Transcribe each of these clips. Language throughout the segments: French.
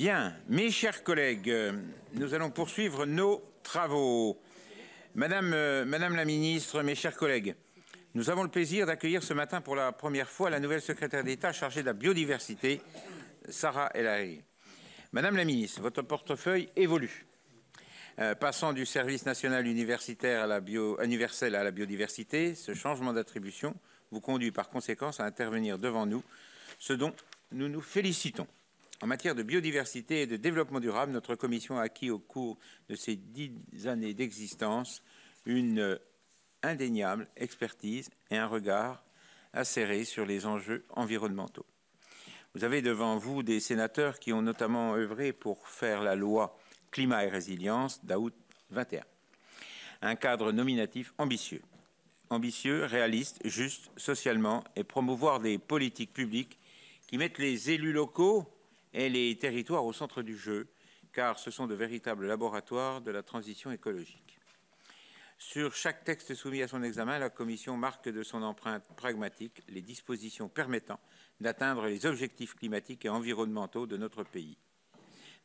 Bien, mes chers collègues, nous allons poursuivre nos travaux. Madame la ministre, mes chers collègues, nous avons le plaisir d'accueillir ce matin pour la première fois la nouvelle secrétaire d'État chargée de la biodiversité, Sarah El Haïry. Madame la ministre, votre portefeuille évolue. Passant du service national universel à la biodiversité, ce changement d'attribution vous conduit par conséquence à intervenir devant nous, ce dont nous nous félicitons. En matière de biodiversité et de développement durable, notre commission a acquis au cours de ces 10 années d'existence une indéniable expertise et un regard acéré sur les enjeux environnementaux. Vous avez devant vous des sénateurs qui ont notamment œuvré pour faire la loi Climat et résilience d'août 21. Un cadre nominatif ambitieux, réaliste, juste socialement et promouvoir des politiques publiques qui mettent les élus locaux et les territoires au centre du jeu, car ce sont de véritables laboratoires de la transition écologique. Sur chaque texte soumis à son examen, la Commission marque de son empreinte pragmatique les dispositions permettant d'atteindre les objectifs climatiques et environnementaux de notre pays.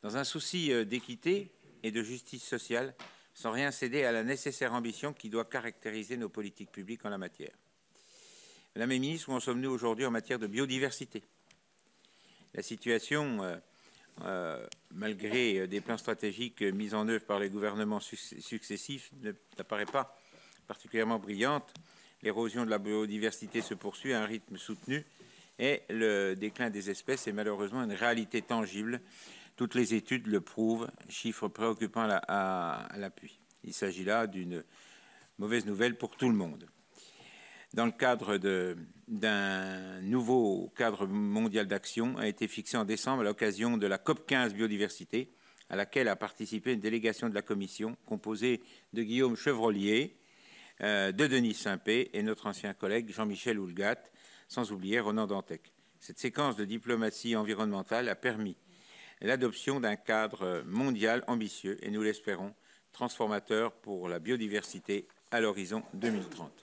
Dans un souci d'équité et de justice sociale, sans rien céder à la nécessaire ambition qui doit caractériser nos politiques publiques en la matière. Madame la ministre, où en sommes-nous aujourd'hui en matière de biodiversité ? La situation, malgré des plans stratégiques mis en œuvre par les gouvernements successifs, n'apparaît pas particulièrement brillante. L'érosion de la biodiversité se poursuit à un rythme soutenu et le déclin des espèces est malheureusement une réalité tangible. Toutes les études le prouvent, chiffres préoccupants à l'appui. Il s'agit là d'une mauvaise nouvelle pour tout le monde. Dans le cadre d'un nouveau cadre mondial d'action a été fixé en décembre à l'occasion de la COP15 biodiversité, à laquelle a participé une délégation de la Commission composée de Guillaume Chevrollier, de Denis Saint-Pé et notre ancien collègue Jean-Michel Houllegatte, sans oublier Ronan Dantec. Cette séquence de diplomatie environnementale a permis l'adoption d'un cadre mondial ambitieux et, nous l'espérons, transformateur pour la biodiversité à l'horizon 2030.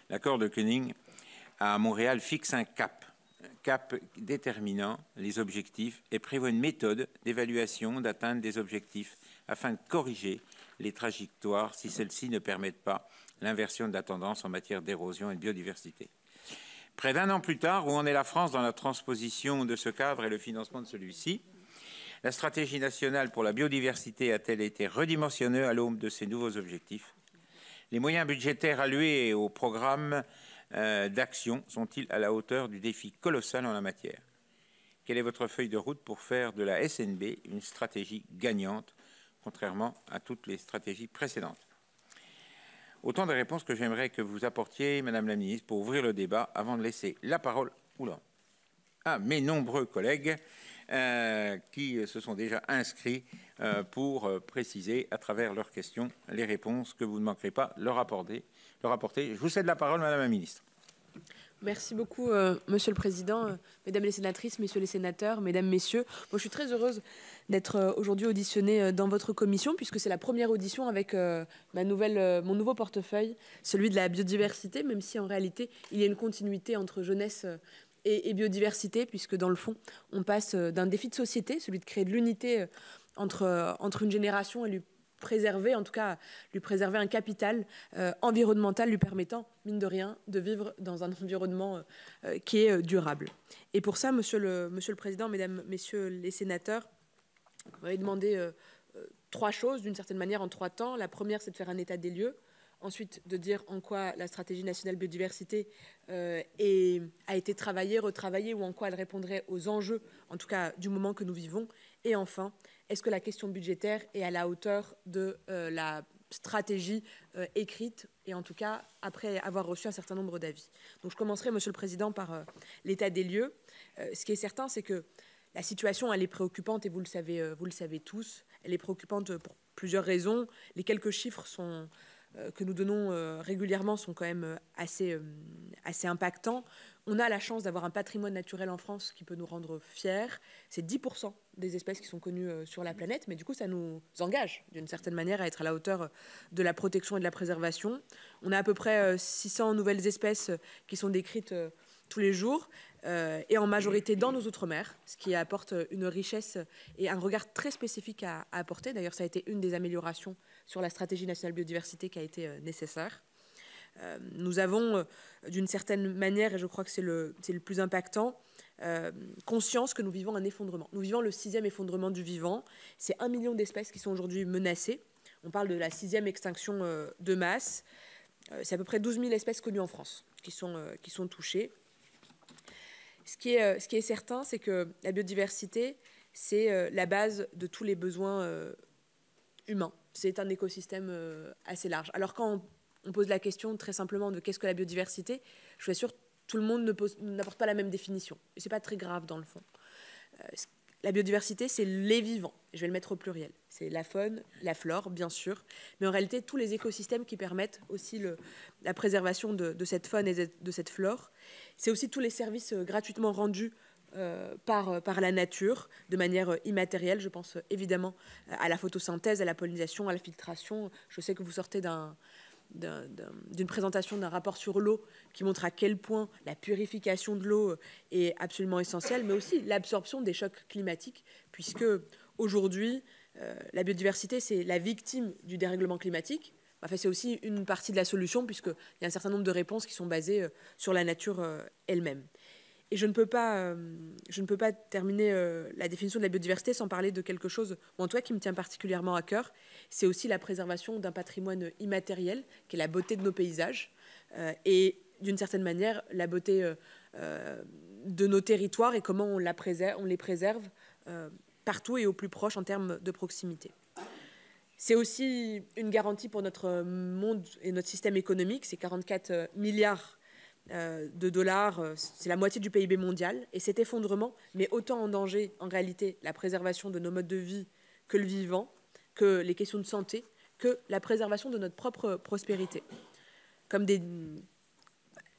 L'accord de Koenig à Montréal fixe un cap déterminant les objectifs et prévoit une méthode d'évaluation d'atteinte des objectifs afin de corriger les trajectoires si celles-ci ne permettent pas l'inversion de la tendance en matière d'érosion et de biodiversité. Près d'un an plus tard, où en est la France dans la transposition de ce cadre et le financement de celui-ci? La stratégie nationale pour la biodiversité a-t-elle été redimensionnée à l'aube de ces nouveaux objectifs? Les moyens budgétaires alloués au programme d'action sont-ils à la hauteur du défi colossal en la matière? Quelle est votre feuille de route pour faire de la SNB une stratégie gagnante, contrairement à toutes les stratégies précédentes? Autant de réponses que j'aimerais que vous apportiez, Madame la Ministre, pour ouvrir le débat avant de laisser la parole à mes nombreux collègues qui se sont déjà inscrits pour préciser à travers leurs questions les réponses que vous ne manquerez pas leur apporter. Je vous cède la parole, Madame la Ministre. Merci beaucoup, Monsieur le Président, Mesdames les sénatrices, Messieurs les sénateurs, Mesdames, Messieurs. Moi, je suis très heureuse d'être aujourd'hui auditionnée dans votre commission, puisque c'est la première audition avec mon nouveau portefeuille, celui de la biodiversité, même si en réalité, il y a une continuité entre jeunesse et biodiversité, puisque dans le fond, on passe d'un défi de société, celui de créer de l'unité entre une génération et lui préserver, en tout cas, lui préserver un capital environnemental lui permettant, mine de rien, de vivre dans un environnement qui est durable. Et pour ça, Monsieur le Président, Mesdames, Messieurs les sénateurs, vous m'avez demandé 3 choses, d'une certaine manière, en 3 temps. La première, c'est de faire un état des lieux. Ensuite, de dire en quoi la stratégie nationale biodiversité a été travaillée, retravaillée, ou en quoi elle répondrait aux enjeux, en tout cas du moment que nous vivons. Et enfin, est-ce que la question budgétaire est à la hauteur de la stratégie écrite, et en tout cas après avoir reçu un certain nombre d'avis. Donc je commencerai, Monsieur le Président, par l'état des lieux. Ce qui est certain, c'est que la situation, elle est préoccupante, et vous le savez tous. Elle est préoccupante pour plusieurs raisons. Les quelques chiffres que nous donnons régulièrement sont quand même assez impactants. On a la chance d'avoir un patrimoine naturel en France qui peut nous rendre fiers. C'est 10% des espèces qui sont connues sur la planète, mais du coup, ça nous engage d'une certaine manière à être à la hauteur de la protection et de la préservation. On a à peu près 600 nouvelles espèces qui sont décrites tous les jours. et en majorité dans nos outre-mer, ce qui apporte une richesse et un regard très spécifique à apporter. D'ailleurs, ça a été une des améliorations sur la stratégie nationale biodiversité qui a été nécessaire. Nous avons, d'une certaine manière, et je crois que c'est le plus impactant, conscience que nous vivons un effondrement. Nous vivons le 6e effondrement du vivant. C'est 1 million d'espèces qui sont aujourd'hui menacées. On parle de la 6e extinction de masse. C'est à peu près 12 000 espèces connues en France qui sont touchées. Ce qui est certain, c'est que la biodiversité, c'est la base de tous les besoins humains. C'est un écosystème assez large. Alors quand on pose la question très simplement de qu'est-ce que la biodiversité, je suis sûre que tout le monde n'apporte pas la même définition. Et ce n'est pas très grave dans le fond. La biodiversité, c'est les vivants. Je vais le mettre au pluriel. C'est la faune, la flore, bien sûr, mais en réalité, tous les écosystèmes qui permettent aussi la préservation de cette faune et de cette flore. C'est aussi tous les services gratuitement rendus par la nature, de manière immatérielle. Je pense évidemment à la photosynthèse, à la pollinisation, à la filtration. Je sais que vous sortez d'une présentation d'un rapport sur l'eau qui montre à quel point la purification de l'eau est absolument essentielle, mais aussi l'absorption des chocs climatiques, puisque aujourd'hui, la biodiversité, c'est la victime du dérèglement climatique. Enfin, c'est aussi une partie de la solution, puisqu'il y a un certain nombre de réponses qui sont basées sur la nature elle-même. Et je ne peux pas terminer la définition de la biodiversité sans parler de quelque chose, en tout cas, qui me tient particulièrement à cœur. C'est aussi la préservation d'un patrimoine immatériel, qui est la beauté de nos paysages, et d'une certaine manière, la beauté de nos territoires et comment on les préserve partout et au plus proche en termes de proximité. C'est aussi une garantie pour notre monde et notre système économique. C'est 44 milliards de dollars, c'est la moitié du PIB mondial. Et cet effondrement met autant en danger, en réalité, la préservation de nos modes de vie que le vivant, que les questions de santé, que la préservation de notre propre prospérité. Comme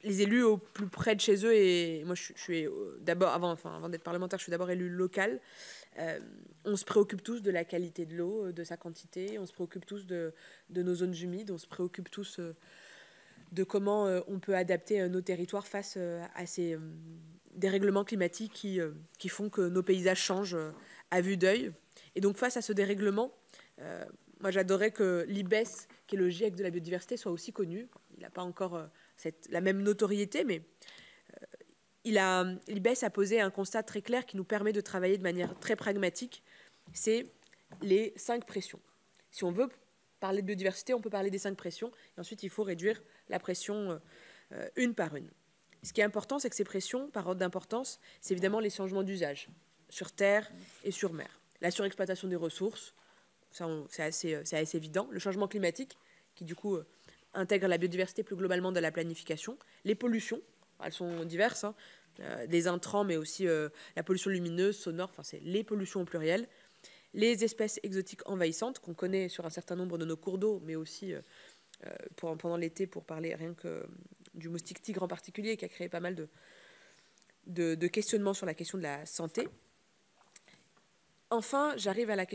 les élus au plus près de chez eux, et moi je suis d'abord, avant d'être parlementaire, je suis d'abord élu local, on se préoccupe tous de la qualité de l'eau, de sa quantité, on se préoccupe tous de nos zones humides, on se préoccupe tous de comment on peut adapter nos territoires face à ces dérèglements climatiques qui font que nos paysages changent à vue d'œil. Et donc face à ce dérèglement, moi j'adorerais que l'IBES, qui est le GIEC de la biodiversité, soit aussi connu. Il n'a pas encore la même notoriété, mais l'IBES a posé un constat très clair qui nous permet de travailler de manière très pragmatique. C'est les 5 pressions. Si on veut parler de biodiversité, on peut parler des 5 pressions. Et ensuite, il faut réduire la pression une par une. Ce qui est important, c'est que ces pressions, par ordre d'importance, c'est évidemment les changements d'usage sur terre et sur mer. La surexploitation des ressources, c'est assez évident. Le changement climatique, qui du coup intègre la biodiversité plus globalement dans la planification. Les pollutions, elles sont diverses, des intrants, mais aussi la pollution lumineuse, sonore, enfin c'est les pollutions au pluriel. Les espèces exotiques envahissantes qu'on connaît sur un certain nombre de nos cours d'eau, mais aussi pendant l'été, pour parler rien que du moustique tigre en particulier, qui a créé pas mal de questionnements sur la question de la santé. Enfin, j'arrive à la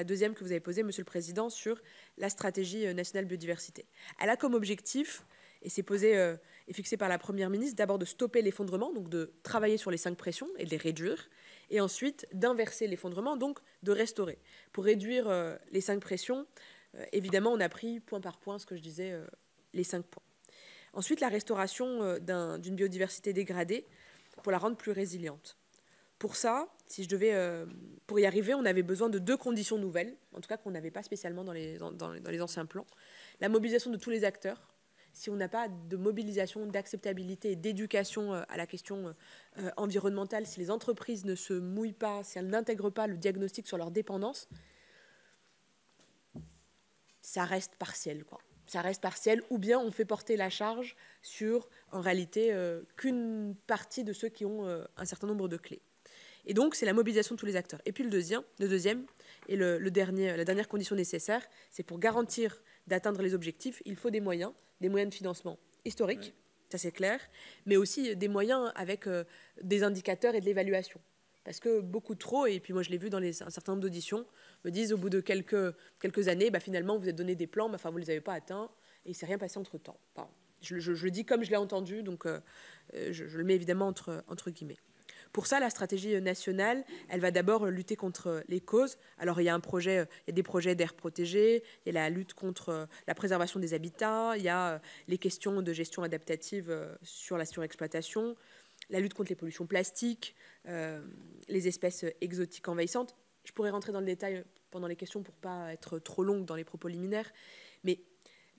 deuxième que vous avez posée, Monsieur le Président, sur la stratégie nationale biodiversité. Elle a comme objectif, et c'est posé et fixé par la Première ministre, d'abord de stopper l'effondrement, donc de travailler sur les 5 pressions et de les réduire, et ensuite d'inverser l'effondrement, donc de restaurer. Pour réduire les 5 pressions, évidemment, on a pris point par point, ce que je disais, les 5 points. Ensuite, la restauration d'une biodiversité dégradée pour la rendre plus résiliente. Pour ça, pour y arriver, on avait besoin de 2 conditions nouvelles, en tout cas qu'on n'avait pas spécialement dans les anciens plans. La mobilisation de tous les acteurs. Si on n'a pas de mobilisation, d'acceptabilité et d'éducation à la question environnementale, si les entreprises ne se mouillent pas, si elles n'intègrent pas le diagnostic sur leur dépendance, ça reste partiel, quoi. Ça reste partiel, ou bien on fait porter la charge sur, en réalité, qu'une partie de ceux qui ont un certain nombre de clés. Et donc, c'est la mobilisation de tous les acteurs. Et puis le deuxième et la dernière condition nécessaire, c'est pour garantir d'atteindre les objectifs, il faut des moyens de financement historiques, oui. Ça c'est clair, mais aussi des moyens avec des indicateurs et de l'évaluation. Parce que beaucoup trop, et puis moi je l'ai vu dans un certain nombre d'auditions, me disent au bout de quelques années, finalement vous êtes donné des plans, mais vous ne les avez pas atteints, et il ne s'est rien passé entre-temps. Enfin, Je le dis comme je l'ai entendu, donc je le mets évidemment entre guillemets. Pour ça, la stratégie nationale, elle va d'abord lutter contre les causes. Alors, il y a des projets d'aires protégées, il y a la lutte contre la préservation des habitats, il y a les questions de gestion adaptative sur la surexploitation, la lutte contre les pollutions plastiques, les espèces exotiques envahissantes. Je pourrais rentrer dans le détail pendant les questions pour ne pas être trop longue dans les propos liminaires, mais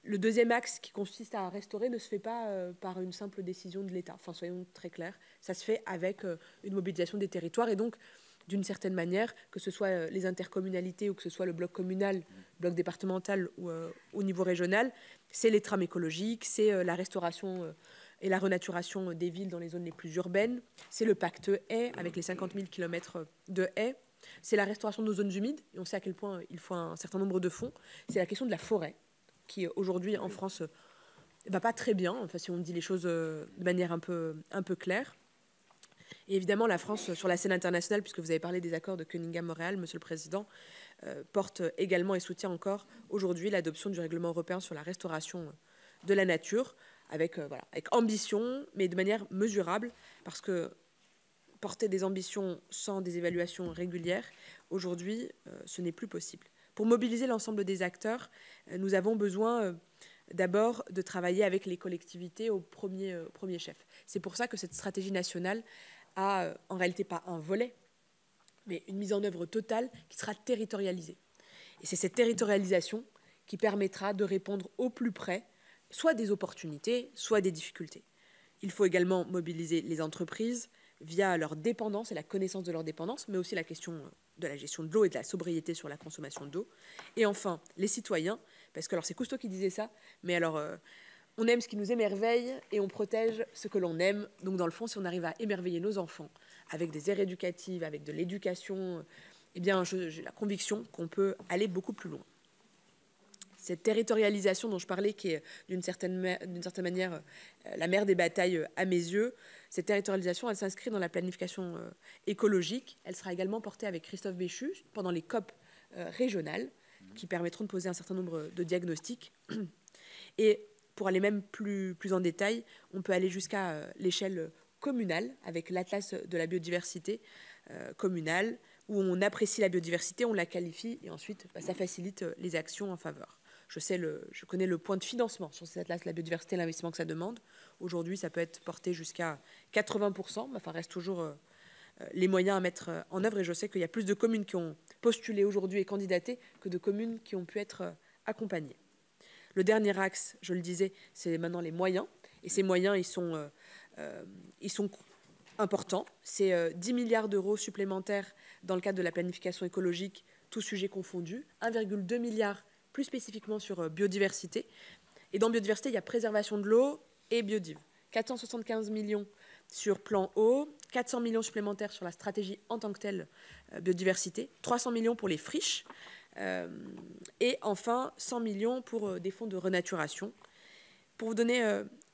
le deuxième axe qui consiste à restaurer ne se fait pas par une simple décision de l'État. Enfin, soyons très clairs, ça se fait avec une mobilisation des territoires et donc, d'une certaine manière, que ce soit les intercommunalités ou que ce soit le bloc communal, bloc départemental ou au niveau régional, c'est les trames écologiques, c'est la restauration et la renaturation des villes dans les zones les plus urbaines, c'est le pacte haies avec les 50 000 km de haies, c'est la restauration de nos zones humides, et on sait à quel point il faut un certain nombre de fonds, c'est la question de la forêt, qui aujourd'hui en France va pas très bien, enfin, si on dit les choses de manière un peu claire. Et évidemment, la France, sur la scène internationale, puisque vous avez parlé des accords de Cunningham-Montréal, Monsieur le Président, porte également et soutient encore aujourd'hui l'adoption du règlement européen sur la restauration de la nature, avec ambition, mais de manière mesurable, parce que porter des ambitions sans des évaluations régulières, aujourd'hui, ce n'est plus possible. Pour mobiliser l'ensemble des acteurs, nous avons besoin d'abord de travailler avec les collectivités au premier chef. C'est pour ça que cette stratégie nationale a en réalité pas un volet, mais une mise en œuvre totale qui sera territorialisée. Et c'est cette territorialisation qui permettra de répondre au plus près, soit des opportunités, soit des difficultés. Il faut également mobiliser les entreprises via leur dépendance et la connaissance de leur dépendance, mais aussi la question de la gestion de l'eau et de la sobriété sur la consommation d'eau. Et enfin, les citoyens, parce que alors c'est Cousteau qui disait ça, mais alors on aime ce qui nous émerveille et on protège ce que l'on aime. Donc dans le fond, si on arrive à émerveiller nos enfants avec des aires éducatives, avec de l'éducation, eh bien j'ai la conviction qu'on peut aller beaucoup plus loin. Cette territorialisation dont je parlais, qui est d'une certaine manière la mère des batailles à mes yeux, cette territorialisation, elle s'inscrit dans la planification écologique. Elle sera également portée avec Christophe Béchu pendant les COP régionales, qui permettront de poser un certain nombre de diagnostics. Et pour aller même plus en détail, on peut aller jusqu'à l'échelle communale, avec l'Atlas de la biodiversité communale, où on apprécie la biodiversité, on la qualifie, et ensuite, ça facilite les actions en faveur. Je connais le point de financement sur cet atlas, la biodiversité, l'investissement que ça demande. Aujourd'hui, ça peut être porté jusqu'à 80%, mais enfin, reste toujours les moyens à mettre en œuvre. Et je sais qu'il y a plus de communes qui ont postulé aujourd'hui et candidaté que de communes qui ont pu être accompagnées. Le dernier axe, je le disais, c'est maintenant les moyens. Et ces moyens, ils sont importants. C'est 10 milliards d'euros supplémentaires dans le cadre de la planification écologique, tous sujets confondus. 1,2 milliard plus spécifiquement sur biodiversité. Et dans biodiversité, il y a préservation de l'eau et biodiv. 475 millions sur plan eau, 400 millions supplémentaires sur la stratégie en tant que telle biodiversité, 300 millions pour les friches, et enfin 100 millions pour des fonds de renaturation. Pour vous donner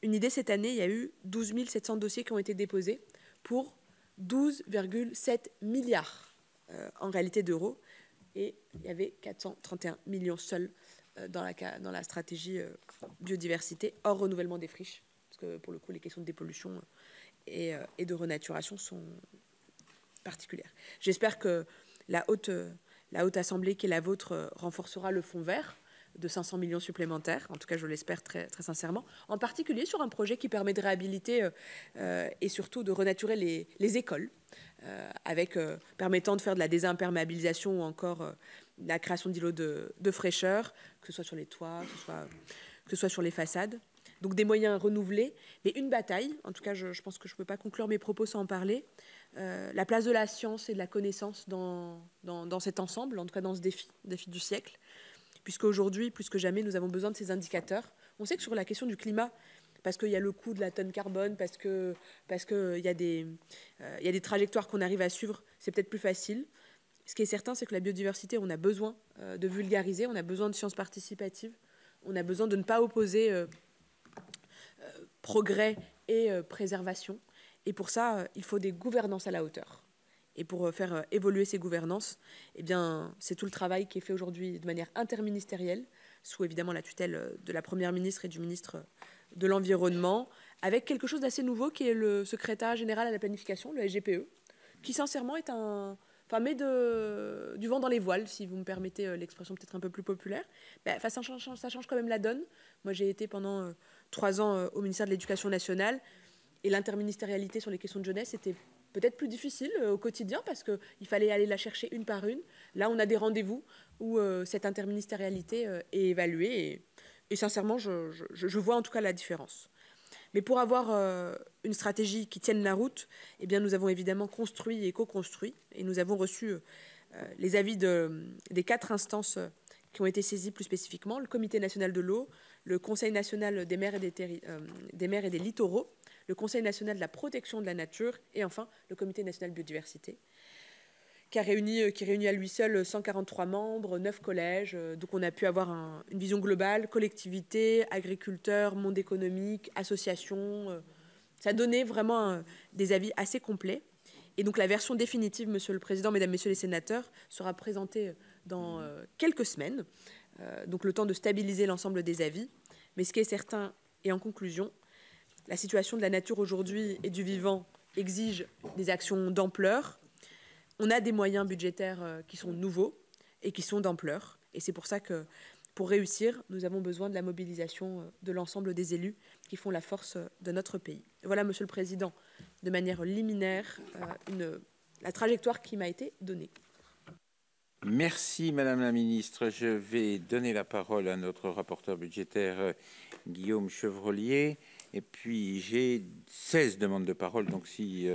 une idée, cette année, il y a eu 12 700 dossiers qui ont été déposés pour 12,7 milliards en réalité d'euros. Et il y avait 431 millions seuls dans la stratégie biodiversité, hors renouvellement des friches, parce que pour le coup, les questions de dépollution et de renaturation sont particulières. J'espère que la haute assemblée qui est la vôtre renforcera le fonds vert de 500 millions supplémentaires, en tout cas je l'espère très, très sincèrement, en particulier sur un projet qui permet de réhabiliter et surtout de renaturer les écoles, permettant de faire de la désimperméabilisation ou encore la création d'îlots de fraîcheur, que ce soit sur les toits, que ce soit sur les façades. Donc des moyens renouvelés, mais une bataille, en tout cas je pense que je ne peux pas conclure mes propos sans en parler, la place de la science et de la connaissance dans cet ensemble, en tout cas dans ce défi du siècle, puisque aujourd'hui, plus que jamais, nous avons besoin de ces indicateurs. On sait que sur la question du climat, parce qu'il y a le coût de la tonne carbone, parce qu'il y a des trajectoires qu'on arrive à suivre, c'est peut-être plus facile. Ce qui est certain, c'est que la biodiversité, on a besoin de vulgariser, on a besoin de sciences participatives, on a besoin de ne pas opposer progrès et préservation. Et pour ça, il faut des gouvernances à la hauteur. Et pour faire évoluer ces gouvernances, eh bien, c'est tout le travail qui est fait aujourd'hui de manière interministérielle, sous évidemment la tutelle de la Première ministre et du ministre de l'environnement, avec quelque chose d'assez nouveau qui est le secrétariat général à la planification, le SGPE, qui sincèrement est met du vent dans les voiles, si vous me permettez l'expression peut-être un peu plus populaire. Ça change quand même la donne. Moi, j'ai été pendant 3 ans au ministère de l'Éducation nationale, et l'interministérialité sur les questions de jeunesse était peut-être plus difficile au quotidien parce qu'il fallait aller la chercher une par une. Là, on a des rendez-vous où cette interministérialité est évaluée et sincèrement, je vois en tout cas la différence. Mais pour avoir une stratégie qui tienne la route, eh bien, nous avons évidemment construit et co-construit et nous avons reçu les avis des 4 instances qui ont été saisies plus spécifiquement, le Comité national de l'eau, le Conseil national des mers et des littoraux, le Conseil national de la protection de la nature et enfin le Comité national de biodiversité, qui réunit à lui seul 143 membres, 9 collèges. Donc on a pu avoir une vision globale, collectivités, agriculteurs, monde économique, associations. Ça donnait vraiment des avis assez complets. Et donc la version définitive, Monsieur le Président, Mesdames, Messieurs les sénateurs, sera présentée dans quelques semaines. Donc le temps de stabiliser l'ensemble des avis. Mais ce qui est certain, et en conclusion, la situation de la nature aujourd'hui et du vivant exige des actions d'ampleur. On a des moyens budgétaires qui sont nouveaux et qui sont d'ampleur. Et c'est pour ça que, pour réussir, nous avons besoin de la mobilisation de l'ensemble des élus qui font la force de notre pays. Voilà, Monsieur le Président, de manière liminaire, la trajectoire qui m'a été donnée. Merci, Madame la Ministre. Je vais donner la parole à notre rapporteur budgétaire, Guillaume Chevrollier. Et puis, j'ai 16 demandes de parole. Donc, si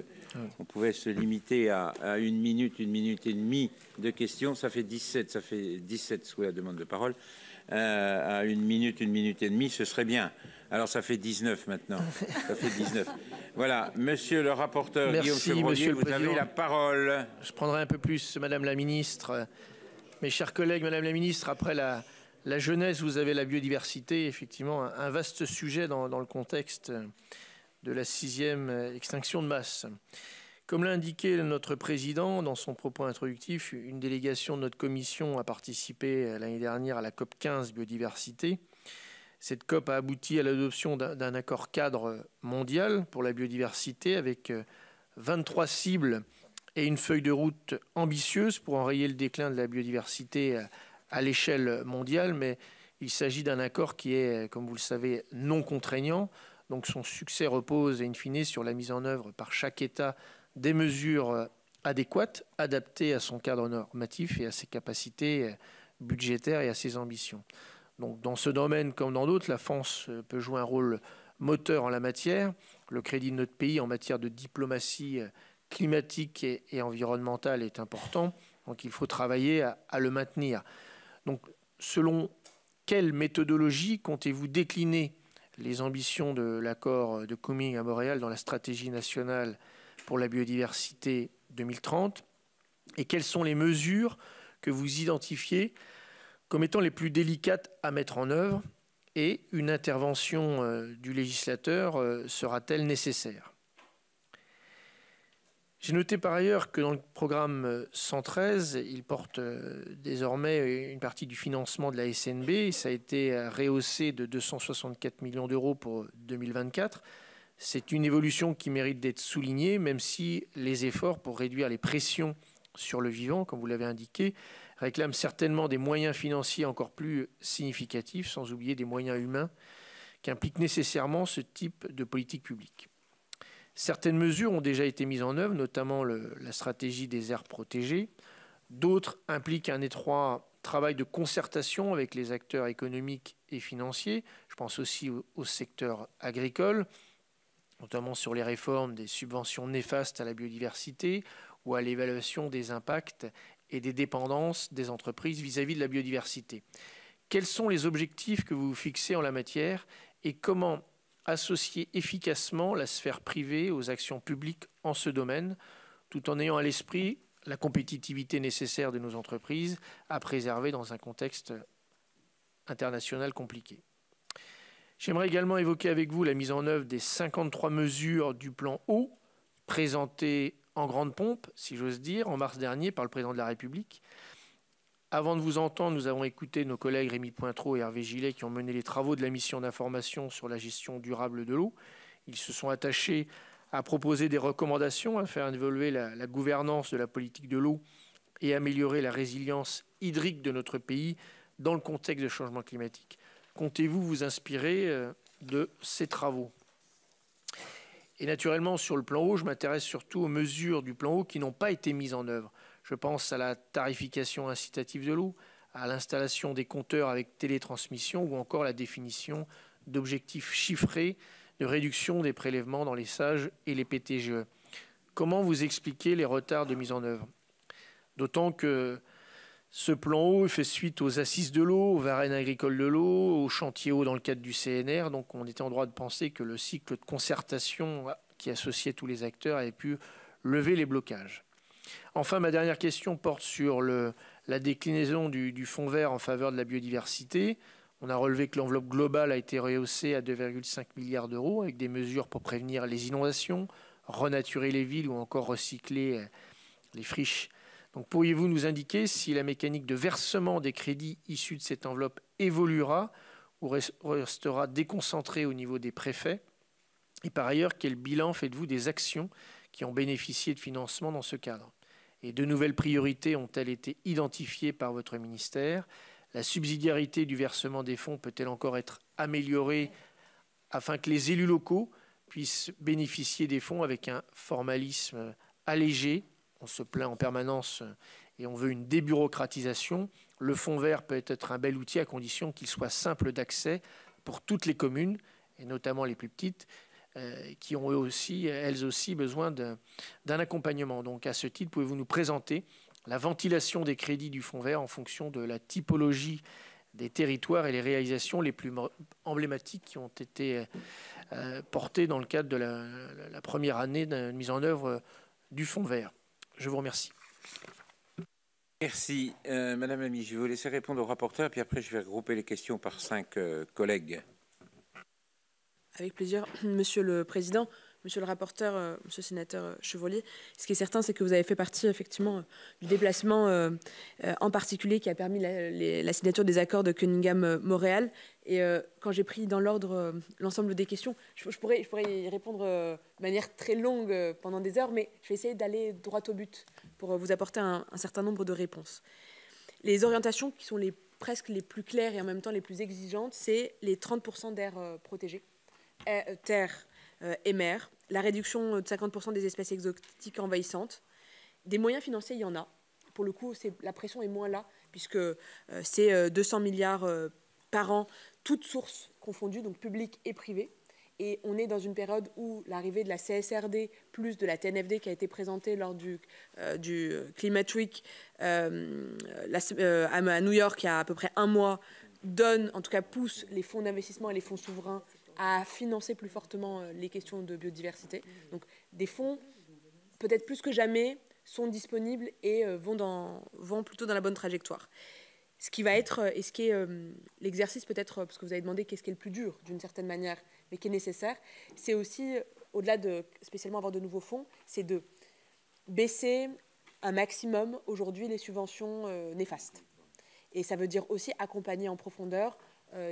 on pouvait se limiter à 1 minute et demie de questions, ça fait 17. Ça fait 17 sous la demande de parole. À 1 minute et demie, ce serait bien. Alors, ça fait 19 maintenant. Ça fait 19. Voilà. Monsieur le rapporteur, merci, Guillaume Chevrollier, vous avez la parole. Je prendrai un peu plus, Madame la Ministre. Mes chers collègues, Madame la Ministre, après la jeunesse, vous avez la biodiversité, effectivement, un vaste sujet dans le contexte de la 6e extinction de masse. Comme l'a indiqué notre président dans son propos introductif, une délégation de notre commission a participé l'année dernière à la COP 15 biodiversité. Cette COP a abouti à l'adoption d'un accord cadre mondial pour la biodiversité avec 23 cibles et une feuille de route ambitieuse pour enrayer le déclin de la biodiversité à l'échelle mondiale, mais il s'agit d'un accord qui est, comme vous le savez, non contraignant. Donc son succès repose, in fine, sur la mise en œuvre par chaque État des mesures adéquates, adaptées à son cadre normatif et à ses capacités budgétaires et à ses ambitions. Donc dans ce domaine comme dans d'autres, la France peut jouer un rôle moteur en la matière. Le crédit de notre pays en matière de diplomatie climatique et environnementale est important, donc il faut travailler à le maintenir. Donc, selon quelle méthodologie comptez-vous décliner les ambitions de l'accord de Kunming à Montréal dans la stratégie nationale pour la biodiversité 2030 et quelles sont les mesures que vous identifiez comme étant les plus délicates à mettre en œuvre et une intervention du législateur sera-t-elle nécessaire? J'ai noté par ailleurs que dans le programme 113, il porte désormais une partie du financement de la SNB. Ça a été rehaussé de 264 millions d'euros pour 2024. C'est une évolution qui mérite d'être soulignée, même si les efforts pour réduire les pressions sur le vivant, comme vous l'avez indiqué, réclament certainement des moyens financiers encore plus significatifs, sans oublier des moyens humains qui impliquent nécessairement ce type de politique publique. Certaines mesures ont déjà été mises en œuvre, notamment la stratégie des aires protégées. D'autres impliquent un étroit travail de concertation avec les acteurs économiques et financiers. Je pense aussi au secteur agricole, notamment sur les réformes des subventions néfastes à la biodiversité ou à l'évaluation des impacts et des dépendances des entreprises vis-à-vis de la biodiversité. Quels sont les objectifs que vous fixez en la matière et comment associer efficacement la sphère privée aux actions publiques en ce domaine, tout en ayant à l'esprit la compétitivité nécessaire de nos entreprises à préserver dans un contexte international compliqué. J'aimerais également évoquer avec vous la mise en œuvre des 53 mesures du plan eau présentées en grande pompe, si j'ose dire, en mars dernier par le président de la République. Avant de vous entendre, nous avons écouté nos collègues Rémy Pointreau et Hervé Gillet qui ont mené les travaux de la mission d'information sur la gestion durable de l'eau. Ils se sont attachés à proposer des recommandations, à faire évoluer la gouvernance de la politique de l'eau et améliorer la résilience hydrique de notre pays dans le contexte de changement climatique. Comptez-vous vous inspirer de ces travaux? Et naturellement, sur le plan eau, je m'intéresse surtout aux mesures du plan eau qui n'ont pas été mises en œuvre. Je pense à la tarification incitative de l'eau, à l'installation des compteurs avec télétransmission ou encore la définition d'objectifs chiffrés de réduction des prélèvements dans les SAGE et les PTGE. Comment vous expliquez les retards de mise en œuvre? D'autant que ce plan eau fait suite aux assises de l'eau, aux varennes agricoles de l'eau, aux chantiers eau dans le cadre du CNR. Donc on était en droit de penser que le cycle de concertation qui associait tous les acteurs avait pu lever les blocages. Enfin, ma dernière question porte sur la déclinaison du fonds vert en faveur de la biodiversité. On a relevé que l'enveloppe globale a été rehaussée à 2,5 milliards d'euros avec des mesures pour prévenir les inondations, renaturer les villes ou encore recycler les friches. Donc pourriez-vous nous indiquer si la mécanique de versement des crédits issus de cette enveloppe évoluera ou restera déconcentrée au niveau des préfets? Et par ailleurs, quel bilan faites-vous des actions qui ont bénéficié de financement dans ce cadre? Et de nouvelles priorités ont-elles été identifiées par votre ministère? La subsidiarité du versement des fonds peut-elle encore être améliorée afin que les élus locaux puissent bénéficier des fonds avec un formalisme allégé? On se plaint en permanence et on veut une débureaucratisation. Le fonds vert peut être un bel outil à condition qu'il soit simple d'accès pour toutes les communes, et notamment les plus petites, qui ont elles aussi besoin d'un accompagnement. Donc à ce titre, pouvez-vous nous présenter la ventilation des crédits du fonds vert en fonction de la typologie des territoires et les réalisations les plus emblématiques qui ont été portées dans le cadre de la première année de mise en œuvre du fonds vert? Je vous remercie. Merci. Madame la ministre, je vais vous laisser répondre au rapporteur, puis après je vais regrouper les questions par 5 collègues. Avec plaisir, Monsieur le Président, Monsieur le rapporteur, Monsieur le sénateur Chevollier. Ce qui est certain, c'est que vous avez fait partie effectivement du déplacement en particulier qui a permis la signature des accords de Cunningham-Montréal. Et quand j'ai pris dans l'ordre l'ensemble des questions, je pourrais y répondre de manière très longue pendant des heures, mais je vais essayer d'aller droit au but pour vous apporter un certain nombre de réponses. Les orientations qui sont presque les plus claires et en même temps les plus exigeantes, c'est les 30% d'aires protégées, terre et mer, la réduction de 50% des espèces exotiques envahissantes. Des moyens financiers, il y en a. Pour le coup, la pression est moins là, puisque c'est 200 milliards par an, toutes sources confondues, donc publiques et privées. Et on est dans une période où l'arrivée de la CSRD plus de la TNFD qui a été présentée lors du Climate Week à New York il y a à peu près un mois, donne, en tout cas pousse les fonds d'investissement et les fonds souverains à financer plus fortement les questions de biodiversité. Donc des fonds, peut-être plus que jamais, sont disponibles et vont plutôt dans la bonne trajectoire. Ce qui va être, et ce qui est l'exercice peut-être, parce que vous avez demandé qu'est-ce qui est le plus dur d'une certaine manière, mais qui est nécessaire, c'est aussi, au-delà de spécialement avoir de nouveaux fonds, c'est de baisser un maximum aujourd'hui les subventions néfastes. Et ça veut dire aussi accompagner en profondeur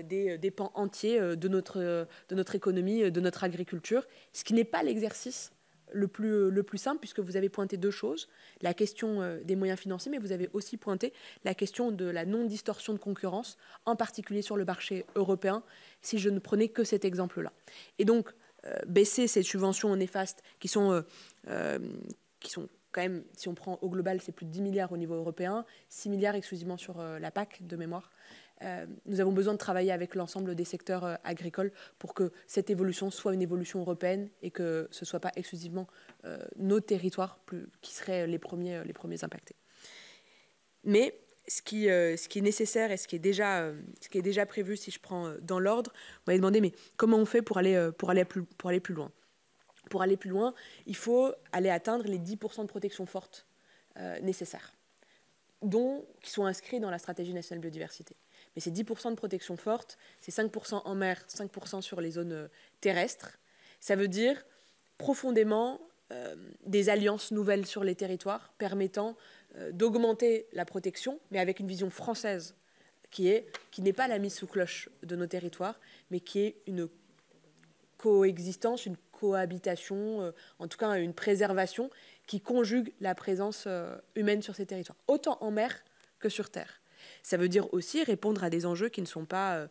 des pans entiers de notre économie, de notre agriculture, ce qui n'est pas l'exercice le plus simple, puisque vous avez pointé deux choses, la question des moyens financiers, mais vous avez aussi pointé la question de la non-distorsion de concurrence, en particulier sur le marché européen, si je ne prenais que cet exemple-là. Et donc, baisser ces subventions néfastes qui sont quand même, si on prend au global, c'est plus de 10 milliards au niveau européen, 6 milliards exclusivement sur la PAC de mémoire. Nous avons besoin de travailler avec l'ensemble des secteurs agricoles pour que cette évolution soit une évolution européenne et que ce ne soit pas exclusivement nos territoires qui seraient les premiers impactés. Mais ce qui est nécessaire et ce qui est déjà prévu, si je prends dans l'ordre, vous m'avez demandé mais comment on fait pour aller plus loin? Pour aller plus loin, il faut aller atteindre les 10% de protection forte nécessaires, qui sont inscrits dans la stratégie nationale biodiversité. Mais ces 10% de protection forte, c'est 5% en mer, 5% sur les zones terrestres. Ça veut dire profondément des alliances nouvelles sur les territoires permettant d'augmenter la protection, mais avec une vision française qui n'est pas la mise sous cloche de nos territoires, mais qui est une coexistence, une cohabitation, en tout cas une préservation qui conjugue la présence humaine sur ces territoires, autant en mer que sur terre. Ça veut dire aussi répondre à des enjeux qui ne sont pas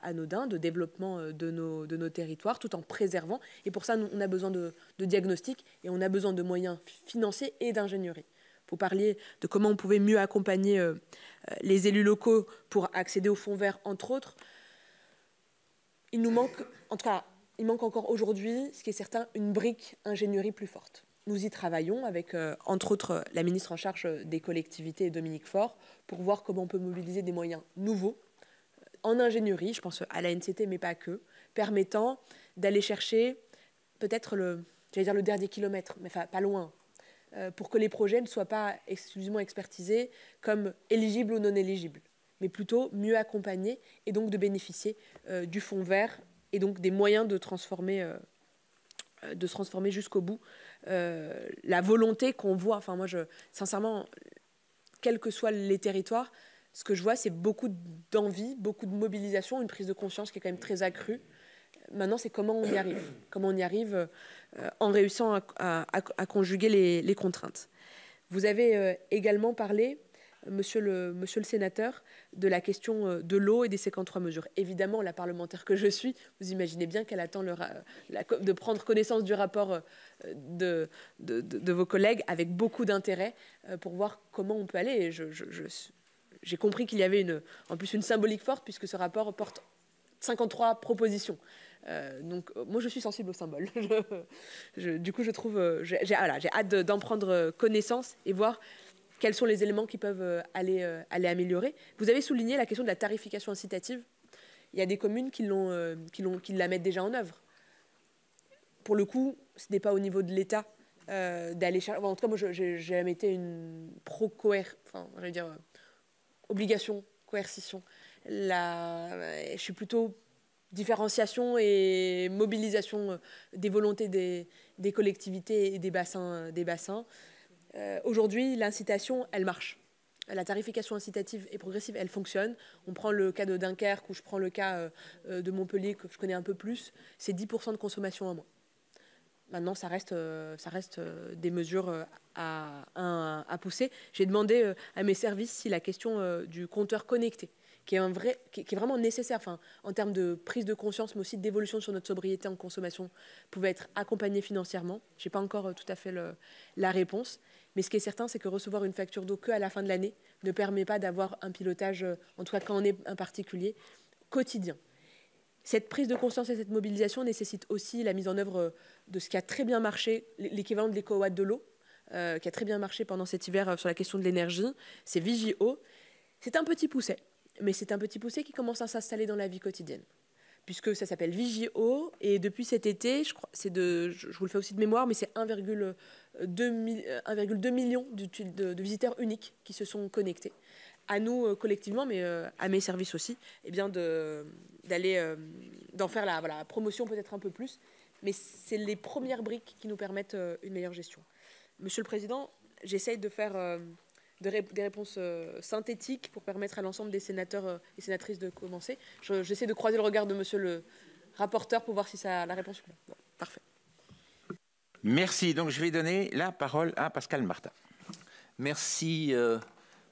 anodins de développement de nos territoires, tout en préservant. Et pour ça, on a besoin de diagnostic et on a besoin de moyens financiers et d'ingénierie. Vous parliez de comment on pouvait mieux accompagner les élus locaux pour accéder au fonds vert, entre autres. Il nous manque, en tout cas, il manque encore aujourd'hui, ce qui est certain, une brique ingénierie plus forte. Nous y travaillons avec, entre autres, la ministre en charge des collectivités, Dominique Faure, pour voir comment on peut mobiliser des moyens nouveaux en ingénierie, je pense à la NCT, mais pas que, permettant d'aller chercher peut-être le dernier kilomètre, mais enfin, pas loin, pour que les projets ne soient pas exclusivement expertisés comme éligibles ou non éligibles, mais plutôt mieux accompagnés et donc de bénéficier du fonds vert et donc des moyens de transformer jusqu'au bout la volonté qu'on voit. Enfin, moi, sincèrement, quels que soient les territoires, ce que je vois, c'est beaucoup d'envie, beaucoup de mobilisation, une prise de conscience qui est quand même très accrue. Maintenant, c'est comment on y arrive. Comment on y arrive en réussissant à conjuguer les contraintes. Vous avez également parlé, monsieur le sénateur, de la question de l'eau et des 53 mesures. Évidemment, la parlementaire que je suis, vous imaginez bien qu'elle attend de prendre connaissance du rapport de vos collègues avec beaucoup d'intérêt pour voir comment on peut aller. Et j'ai compris qu'il y avait en plus une symbolique forte puisque ce rapport porte 53 propositions. Donc moi je suis sensible au symbole. Du coup je trouve j'ai hâte d'en prendre connaissance et voir quels sont les éléments qui peuvent aller améliorer. Vous avez souligné la question de la tarification incitative. Il y a des communes qui la mettent déjà en œuvre. Pour le coup, ce n'est pas au niveau de l'État d'aller chercher. En tout cas, moi, j'ai jamais été une obligation, coercition. Je suis plutôt différenciation et mobilisation des volontés des collectivités et des bassins. Aujourd'hui, l'incitation, elle marche. La tarification incitative et progressive, elle fonctionne. On prend le cas de Dunkerque ou je prends le cas de Montpellier, que je connais un peu plus. C'est 10% de consommation en moins. Maintenant, ça reste des mesures à pousser. J'ai demandé à mes services si la question du compteur connecté, qui est vraiment nécessaire en termes de prise de conscience, mais aussi d'évolution sur notre sobriété en consommation, pouvait être accompagnée financièrement. Je n'ai pas encore tout à fait la réponse. Mais ce qui est certain, c'est que recevoir une facture d'eau qu'à la fin de l'année ne permet pas d'avoir un pilotage, en tout cas quand on est un particulier, quotidien. Cette prise de conscience et cette mobilisation nécessite aussi la mise en œuvre de ce qui a très bien marché, l'équivalent de l'éco-watt de l'eau, qui a très bien marché pendant cet hiver sur la question de l'énergie. C'est Vigio. C'est un petit pousset, mais c'est un petit pousset qui commence à s'installer dans la vie quotidienne. Puisque ça s'appelle Vigio, et depuis cet été, je crois, je vous le fais aussi de mémoire, mais c'est 1,2 million de visiteurs uniques qui se sont connectés. À nous collectivement, mais à mes services aussi, d'en faire la promotion peut-être un peu plus. Mais c'est les premières briques qui nous permettent une meilleure gestion. Monsieur le Président, j'essaye de faire des réponses synthétiques pour permettre à l'ensemble des sénateurs et sénatrices de commencer. J'essaie de croiser le regard de monsieur le rapporteur pour voir si ça la réponse est là. Bon, parfait. Merci. Donc, je vais donner la parole à Pascal Martin. Merci,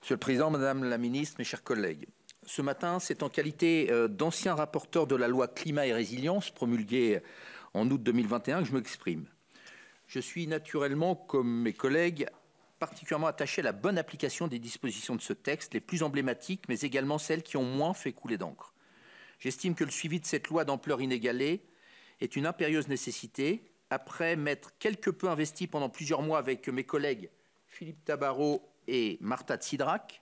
Monsieur le Président, Madame la Ministre, mes chers collègues. Ce matin, c'est en qualité d'ancien rapporteur de la loi Climat et Résilience, promulguée en août 2021, que je m'exprime. Je suis naturellement, comme mes collègues, particulièrement attaché à la bonne application des dispositions de ce texte, les plus emblématiques, mais également celles qui ont moins fait couler d'encre. J'estime que le suivi de cette loi d'ampleur inégalée est une impérieuse nécessité. Après m'être quelque peu investi pendant plusieurs mois avec mes collègues Philippe Tabarot et Marta Tsidrack,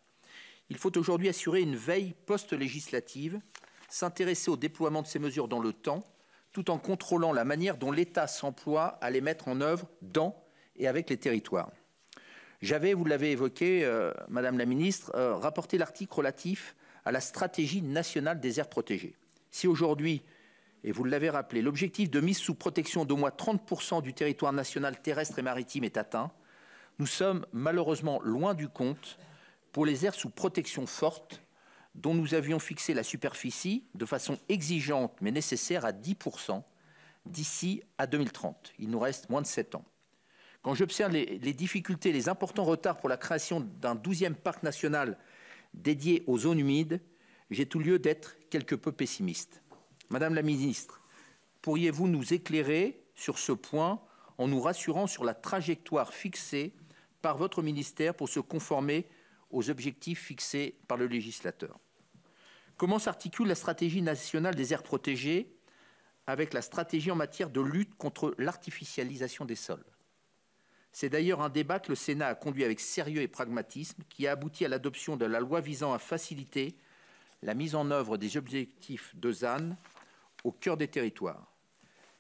il faut aujourd'hui assurer une veille post-législative, s'intéresser au déploiement de ces mesures dans le temps, tout en contrôlant la manière dont l'État s'emploie à les mettre en œuvre dans et avec les territoires. J'avais, vous l'avez évoqué, Madame la Ministre, rapporté l'article relatif à la stratégie nationale des aires protégées. Si aujourd'hui, Et vous l'avez rappelé, l'objectif de mise sous protection d'au moins 30% du territoire national terrestre et maritime est atteint. Nous sommes malheureusement loin du compte pour les aires sous protection forte, dont nous avions fixé la superficie de façon exigeante mais nécessaire à 10% d'ici à 2030. Il nous reste moins de 7 ans. Quand j'observe les difficultés, les importants retards pour la création d'un 12e parc national dédié aux zones humides, j'ai tout lieu d'être quelque peu pessimiste. Madame la ministre, pourriez-vous nous éclairer sur ce point en nous rassurant sur la trajectoire fixée par votre ministère pour se conformer aux objectifs fixés par le législateur? Comment s'articule la stratégie nationale des aires protégées avec la stratégie en matière de lutte contre l'artificialisation des sols? C'est d'ailleurs un débat que le Sénat a conduit avec sérieux et pragmatisme, qui a abouti à l'adoption de la loi visant à faciliter la mise en œuvre des objectifs de ZAN au cœur des territoires.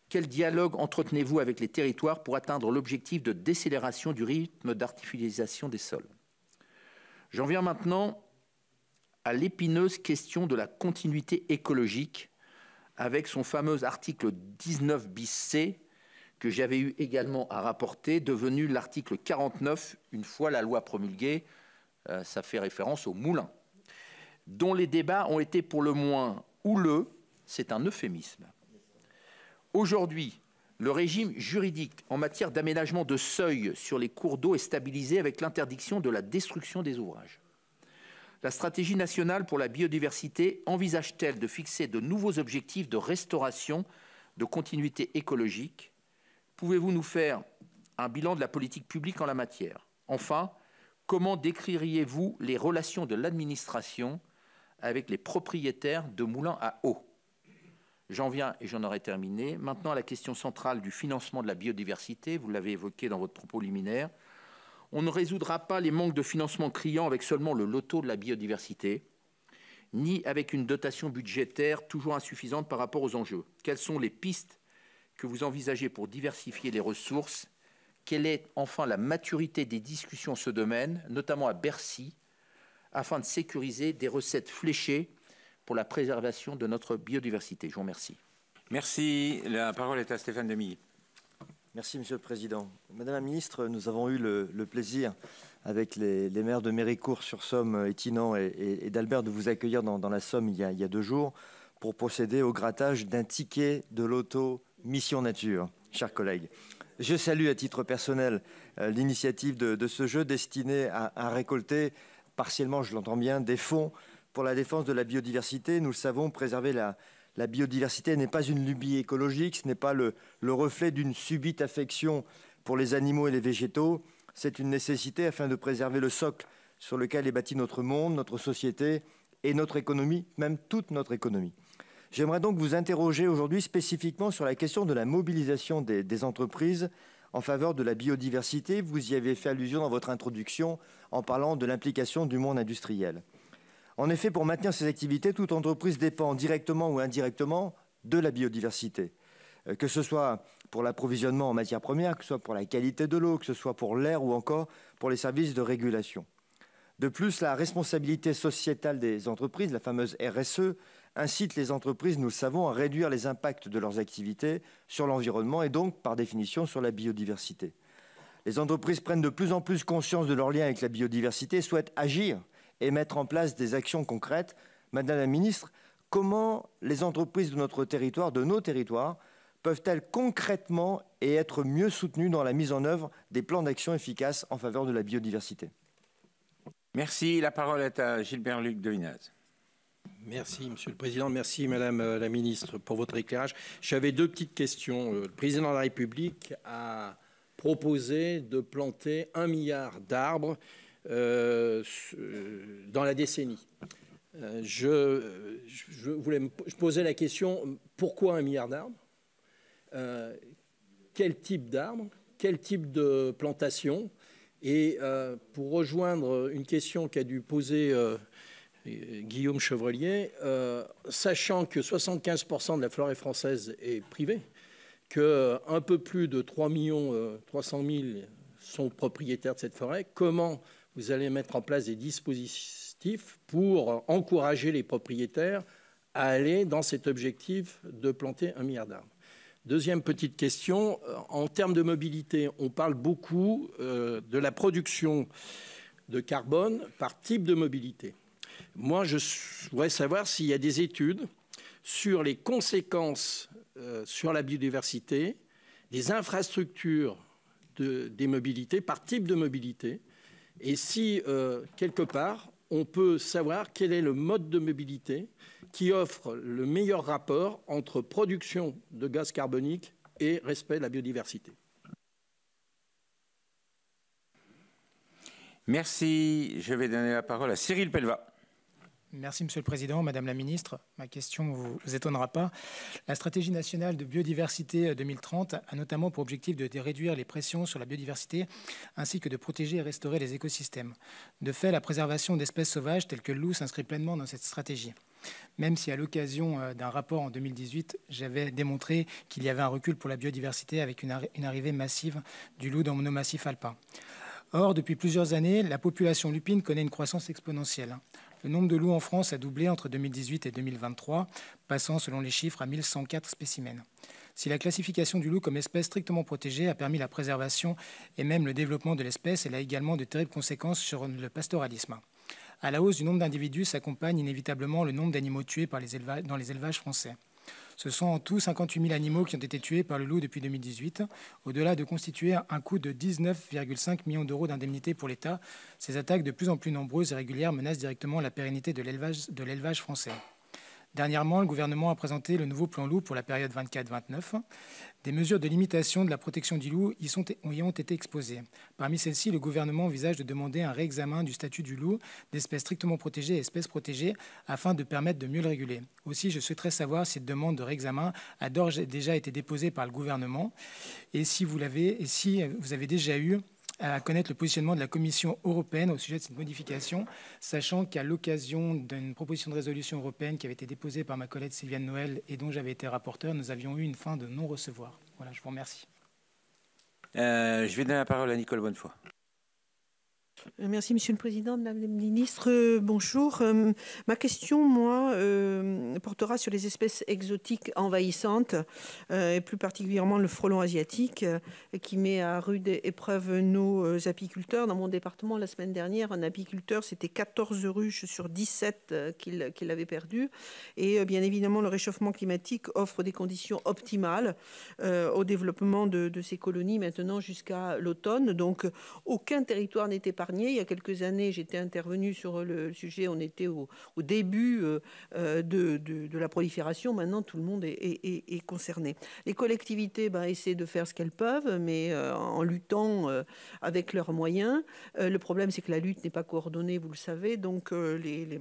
Quel dialogue entretenez-vous avec les territoires pour atteindre l'objectif de décélération du rythme d'artificialisation des sols? J'en viens maintenant à l'épineuse question de la continuité écologique avec son fameux article 19 bis C que j'avais eu également à rapporter, devenu l'article 49 une fois la loi promulguée. Ça fait référence au moulin, dont les débats ont été pour le moins houleux. C'est un euphémisme. Aujourd'hui, le régime juridique en matière d'aménagement de seuil sur les cours d'eau est stabilisé avec l'interdiction de la destruction des ouvrages. La stratégie nationale pour la biodiversité envisage-t-elle de fixer de nouveaux objectifs de restauration de continuité écologique? Pouvez-vous nous faire un bilan de la politique publique en la matière? Enfin, comment décririez-vous les relations de l'administration avec les propriétaires de moulins à eau? J'en viens, et j'en aurai terminé, maintenant à la question centrale du financement de la biodiversité. Vous l'avez évoqué dans votre propos liminaire. On ne résoudra pas les manques de financement criants avec seulement le loto de la biodiversité, ni avec une dotation budgétaire toujours insuffisante par rapport aux enjeux. Quelles sont les pistes que vous envisagez pour diversifier les ressources? Quelle est enfin la maturité des discussions en ce domaine, notamment à Bercy, afin de sécuriser des recettes fléchées pour la préservation de notre biodiversité? Je vous remercie. Merci. La parole est à Stéphane Demilly. Merci, Monsieur le Président. Madame la Ministre, nous avons eu le plaisir, avec les maires de Méricourt-sur-Somme, Étinan et d'Albert, de vous accueillir dans la Somme il y a 2 jours pour procéder au grattage d'un ticket de l'auto Mission Nature, chers collègues. Je salue à titre personnel l'initiative de ce jeu destiné à récolter partiellement, je l'entends bien, des fonds pour la défense de la biodiversité. Nous le savons, préserver la biodiversité n'est pas une lubie écologique, ce n'est pas le reflet d'une subite affection pour les animaux et les végétaux. C'est une nécessité afin de préserver le socle sur lequel est bâti notre monde, notre société et notre économie, même toute notre économie. J'aimerais donc vous interroger aujourd'hui spécifiquement sur la question de la mobilisation des entreprises en faveur de la biodiversité. Vous y avez fait allusion dans votre introduction en parlant de l'implication du monde industriel. En effet, pour maintenir ces activités, toute entreprise dépend directement ou indirectement de la biodiversité. Que ce soit pour l'approvisionnement en matières premières, que ce soit pour la qualité de l'eau, que ce soit pour l'air ou encore pour les services de régulation. De plus, la responsabilité sociétale des entreprises, la fameuse RSE, incite les entreprises, nous le savons, à réduire les impacts de leurs activités sur l'environnement et donc, par définition, sur la biodiversité. Les entreprises prennent de plus en plus conscience de leur lien avec la biodiversité et souhaitent agir et mettre en place des actions concrètes. Madame la Ministre, comment les entreprises de notre territoire, de nos territoires, peuvent-elles concrètement et être mieux soutenues dans la mise en œuvre des plans d'action efficaces en faveur de la biodiversité? Merci. La parole est à Gilbert-Luc Devinaz. Merci, Monsieur le Président. Merci, Madame la Ministre, pour votre éclairage. J'avais 2 petites questions. Le Président de la République a proposé de planter 1 milliard d'arbres dans la décennie. Je posais la question, pourquoi 1 milliard d'arbres? Quel type d'arbres? Quel type de plantation? Et pour rejoindre une question qu'a dû poser Guillaume Chevrelier, sachant que 75% de la forêt française est privée, qu'un peu plus de 3 300 000 sont propriétaires de cette forêt, comment vous allez mettre en place des dispositifs pour encourager les propriétaires à aller dans cet objectif de planter 1 milliard d'arbres? Deuxième petite question, en termes de mobilité, on parle beaucoup de la production de carbone par type de mobilité. Moi, je voudrais savoir s'il y a des études sur les conséquences sur la biodiversité, des infrastructures des mobilités par type de mobilité, et si, quelque part, on peut savoir quel est le mode de mobilité qui offre le meilleur rapport entre production de gaz carbonique et respect de la biodiversité. Merci. Je vais donner la parole à Cyril Pellevat. Merci, Monsieur le Président. Madame la Ministre, ma question ne vous étonnera pas. La stratégie nationale de biodiversité 2030 a notamment pour objectif de réduire les pressions sur la biodiversité ainsi que de protéger et restaurer les écosystèmes. De fait, la préservation d'espèces sauvages telles que le loup s'inscrit pleinement dans cette stratégie. Même si à l'occasion d'un rapport en 2018, j'avais démontré qu'il y avait un recul pour la biodiversité avec une arrivée massive du loup dans nos massifs alpins. Or, depuis plusieurs années, la population lupine connaît une croissance exponentielle. Le nombre de loups en France a doublé entre 2018 et 2023, passant selon les chiffres à 1104 spécimens. Si la classification du loup comme espèce strictement protégée a permis la préservation et même le développement de l'espèce, elle a également de terribles conséquences sur le pastoralisme. À la hausse du nombre d'individus s'accompagne inévitablement le nombre d'animaux tués dans les élevages français. Ce sont en tout 58 000 animaux qui ont été tués par le loup depuis 2018. Au-delà de constituer un coût de 19,5 millions d'euros d'indemnités pour l'État, ces attaques de plus en plus nombreuses et régulières menacent directement la pérennité de l'élevage français. Dernièrement, le gouvernement a présenté le nouveau plan loup pour la période 24-29. Des mesures de limitation de la protection du loup y ont été exposées. Parmi celles-ci, le gouvernement envisage de demander un réexamen du statut du loup, d'espèces strictement protégées et espèces protégées, afin de permettre de mieux le réguler. Aussi, je souhaiterais savoir si cette demande de réexamen a d'ores et déjà été déposée par le gouvernement et si vous avez déjà eu à connaître le positionnement de la Commission européenne au sujet de cette modification, sachant qu'à l'occasion d'une proposition de résolution européenne qui avait été déposée par ma collègue Sylviane Noël et dont j'avais été rapporteur, nous avions eu une fin de non-recevoir. Voilà, je vous remercie. Je vais donner la parole à Nicole Bonnefoy. Merci, Monsieur le Président. Madame la Ministre, bonjour. Ma question, moi, portera sur les espèces exotiques envahissantes, et plus particulièrement le frelon asiatique, qui met à rude épreuve nos apiculteurs. Dans mon département, la semaine dernière, un apiculteur, c'était 14 ruches sur 17 qu'il avait perdues. Et bien évidemment, le réchauffement climatique offre des conditions optimales au développement de ces colonies, maintenant jusqu'à l'automne. Donc, aucun territoire n'est épargné. Il y a quelques années, j'étais intervenue sur le sujet, on était au début de la prolifération. Maintenant, tout le monde est concerné. Les collectivités essaient de faire ce qu'elles peuvent, mais en luttant avec leurs moyens. Le problème, c'est que la lutte n'est pas coordonnée, vous le savez, donc les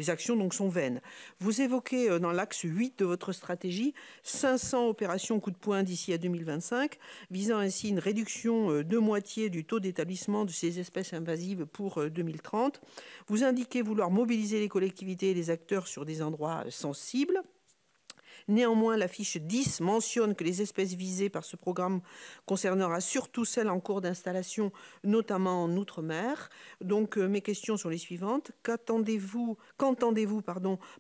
actions donc, sont vaines. Vous évoquez dans l'axe 8 de votre stratégie 500 opérations coup de poing d'ici à 2025, visant ainsi une réduction de moitié du taux d'établissement de ces espèces invasives pour 2030. Vous indiquez vouloir mobiliser les collectivités et les acteurs sur des endroits sensibles. Néanmoins, la fiche 10 mentionne que les espèces visées par ce programme concernera surtout celles en cours d'installation, notamment en Outre-mer. Donc, mes questions sont les suivantes. Qu'entendez-vous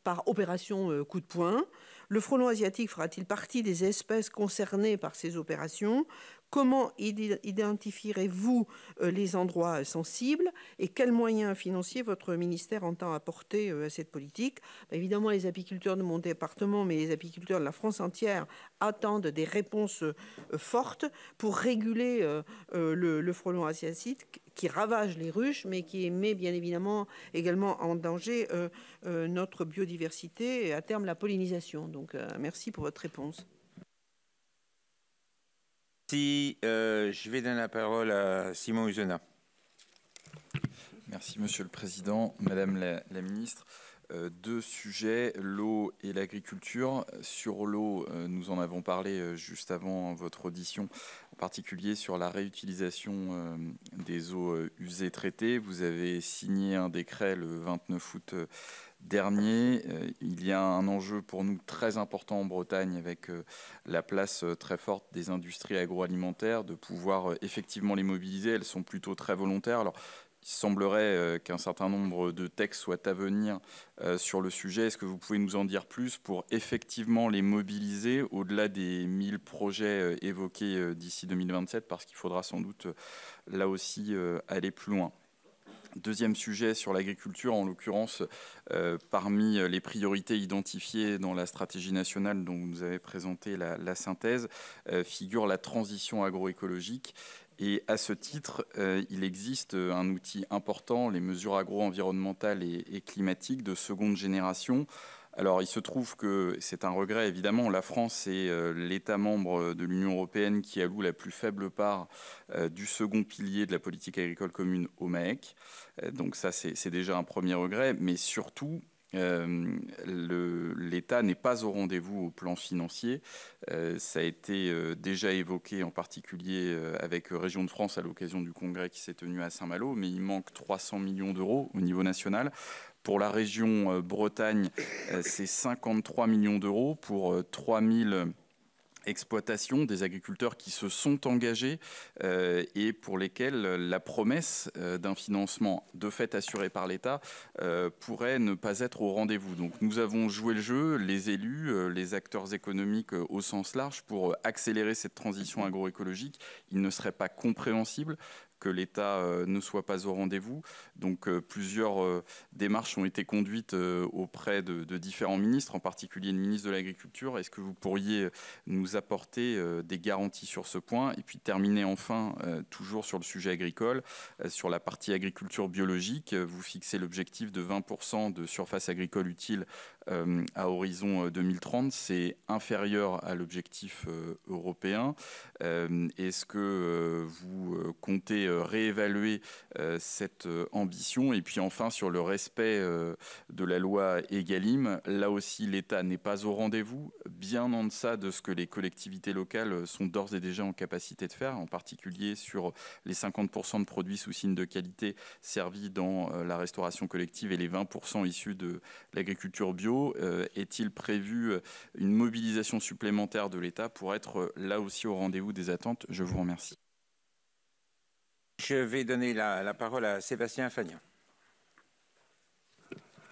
par opération coup de poing? Le frelon asiatique fera-t-il partie des espèces concernées par ces opérations? Comment identifierez-vous les endroits sensibles et quels moyens financiers votre ministère entend apporter à cette politique? Évidemment, les apiculteurs de mon département, mais les apiculteurs de la France entière attendent des réponses fortes pour réguler le frelon asiatique qui ravage les ruches, mais qui met bien évidemment également en danger notre biodiversité et à terme la pollinisation. Donc, merci pour votre réponse. Si je vais donner la parole à Simon Husenat. Merci Monsieur le Président, Madame la Ministre. Deux sujets, l'eau et l'agriculture. Sur l'eau, nous en avons parlé juste avant votre audition, en particulier sur la réutilisation des eaux usées traitées. Vous avez signé un décret le 29 août dernier. Il y a un enjeu pour nous très important en Bretagne avec la place très forte des industries agroalimentaires, de pouvoir effectivement les mobiliser. Elles sont plutôt très volontaires. Alors, semblerait qu'un certain nombre de textes soient à venir sur le sujet. Est-ce que vous pouvez nous en dire plus pour effectivement les mobiliser au-delà des 1000 projets évoqués d'ici 2027, parce qu'il faudra sans doute là aussi aller plus loin. Deuxième sujet sur l'agriculture, en l'occurrence, parmi les priorités identifiées dans la stratégie nationale dont vous nous avez présenté la synthèse, figure la transition agroécologique. Et à ce titre, il existe un outil important, les mesures agro-environnementales et climatiques de seconde génération. Alors, il se trouve que c'est un regret, évidemment. La France est l'État membre de l'Union européenne qui alloue la plus faible part du second pilier de la politique agricole commune au MAEC. Donc ça, c'est déjà un premier regret. Mais surtout, l'État n'est pas au rendez-vous au plan financier. Ça a été déjà évoqué en particulier avec Région de France à l'occasion du congrès qui s'est tenu à Saint-Malo, mais il manque 300 millions d'euros au niveau national. Pour la région Bretagne, c'est 53 millions d'euros pour 3000 exploitations, des agriculteurs qui se sont engagés et pour lesquels la promesse d'un financement de fait assuré par l'État pourrait ne pas être au rendez-vous. Donc nous avons joué le jeu, les élus, les acteurs économiques au sens large, pour accélérer cette transition agroécologique. Il ne serait pas compréhensible que l'État ne soit pas au rendez-vous. Donc plusieurs démarches ont été conduites auprès de différents ministres, en particulier le ministre de l'Agriculture. Est-ce que vous pourriez nous apporter des garanties sur ce point? Et puis terminer enfin, toujours sur le sujet agricole, sur la partie agriculture biologique, vous fixez l'objectif de 20% de surface agricole utile à horizon 2030. C'est inférieur à l'objectif européen. Est-ce que vous comptez réévaluer cette ambition? Et puis enfin, sur le respect de la loi Egalim, là aussi l'État n'est pas au rendez-vous, bien en deçà de ce que les collectivités locales sont d'ores et déjà en capacité de faire, en particulier sur les 50% de produits sous signe de qualité servis dans la restauration collective et les 20% issus de l'agriculture bio. Est-il prévu une mobilisation supplémentaire de l'État pour être là aussi au rendez-vous des attentes? Je vous remercie. Je vais donner la parole à Sébastien Fagnan.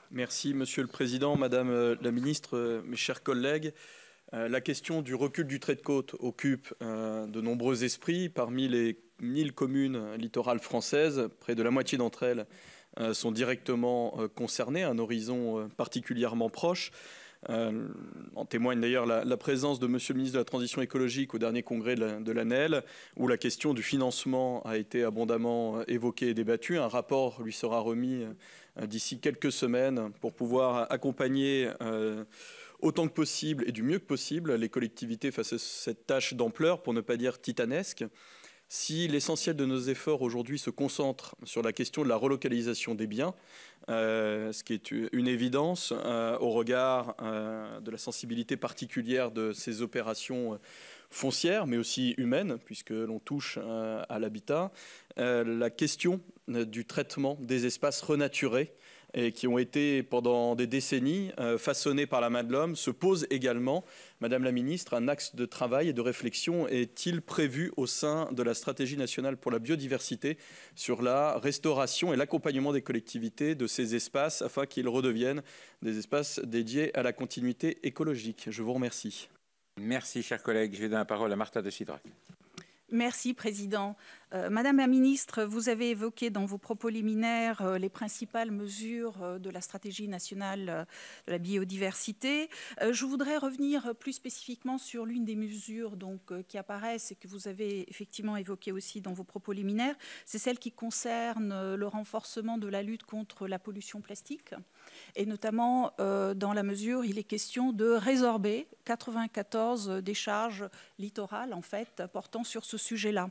Merci, Monsieur le Président, Madame la Ministre, mes chers collègues. La question du recul du trait de côte occupe de nombreux esprits. Parmi les 1000 communes littorales françaises, près de la moitié d'entre elles sont directement concernées, à un horizon particulièrement proche. En témoigne d'ailleurs la présence de Monsieur le ministre de la Transition écologique au dernier congrès de l'ANEL, où la question du financement a été abondamment évoquée et débattue. Un rapport lui sera remis d'ici quelques semaines pour pouvoir accompagner autant que possible et du mieux que possible les collectivités face à cette tâche d'ampleur, pour ne pas dire titanesque. Si l'essentiel de nos efforts aujourd'hui se concentre sur la question de la relocalisation des biens, ce qui est une évidence au regard de la sensibilité particulière de ces opérations foncières, mais aussi humaines, puisque l'on touche à l'habitat, la question du traitement des espaces renaturés et qui ont été pendant des décennies façonnés par la main de l'homme se pose également. Madame la Ministre, un axe de travail et de réflexion est-il prévu au sein de la stratégie nationale pour la biodiversité sur la restauration et l'accompagnement des collectivités de ces espaces afin qu'ils redeviennent des espaces dédiés à la continuité écologique? Je vous remercie. Merci, chers collègues. Je vais donner la parole à Marta de Cidrac. Merci, Président. Madame la Ministre, vous avez évoqué dans vos propos liminaires les principales mesures de la stratégie nationale de la biodiversité. Je voudrais revenir plus spécifiquement sur l'une des mesures qui apparaissent et que vous avez effectivement évoquées aussi dans vos propos liminaires. C'est celle qui concerne le renforcement de la lutte contre la pollution plastique. Et notamment, dans la mesure, il est question de résorber 94 décharges littorales, en fait, portant sur ce sujet-là.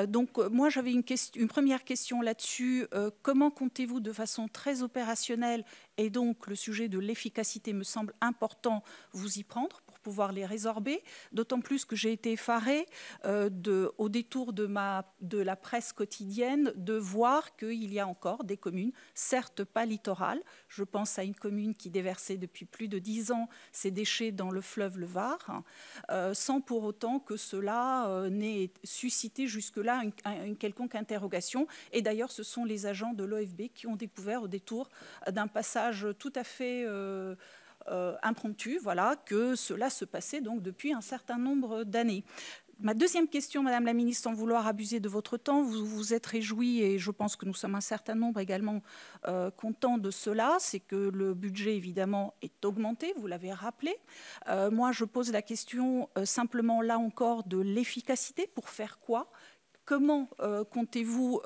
Donc, moi, j'avais une première question là-dessus. Comment comptez-vous, de façon très opérationnelle, et donc le sujet de l'efficacité me semble important, vous y prendre pour pouvoir les résorber, d'autant plus que j'ai été effarée au détour de la presse quotidienne de voir qu'il y a encore des communes, certes pas littorales, je pense à une commune qui déversait depuis plus de 10 ans ses déchets dans le fleuve le Var, sans pour autant que cela n'ait suscité jusque-là une quelconque interrogation. Et d'ailleurs, ce sont les agents de l'OFB qui ont découvert au détour d'un passage tout à fait impromptu, voilà, que cela se passait donc depuis un certain nombre d'années. Ma deuxième question, Madame la Ministre, sans vouloir abuser de votre temps, vous vous êtes réjouie, et je pense que nous sommes un certain nombre également contents de cela, c'est que le budget, évidemment, est augmenté, vous l'avez rappelé. Moi, je pose la question simplement, là encore, de l'efficacité. Pour faire quoi ? Comment comptez-vous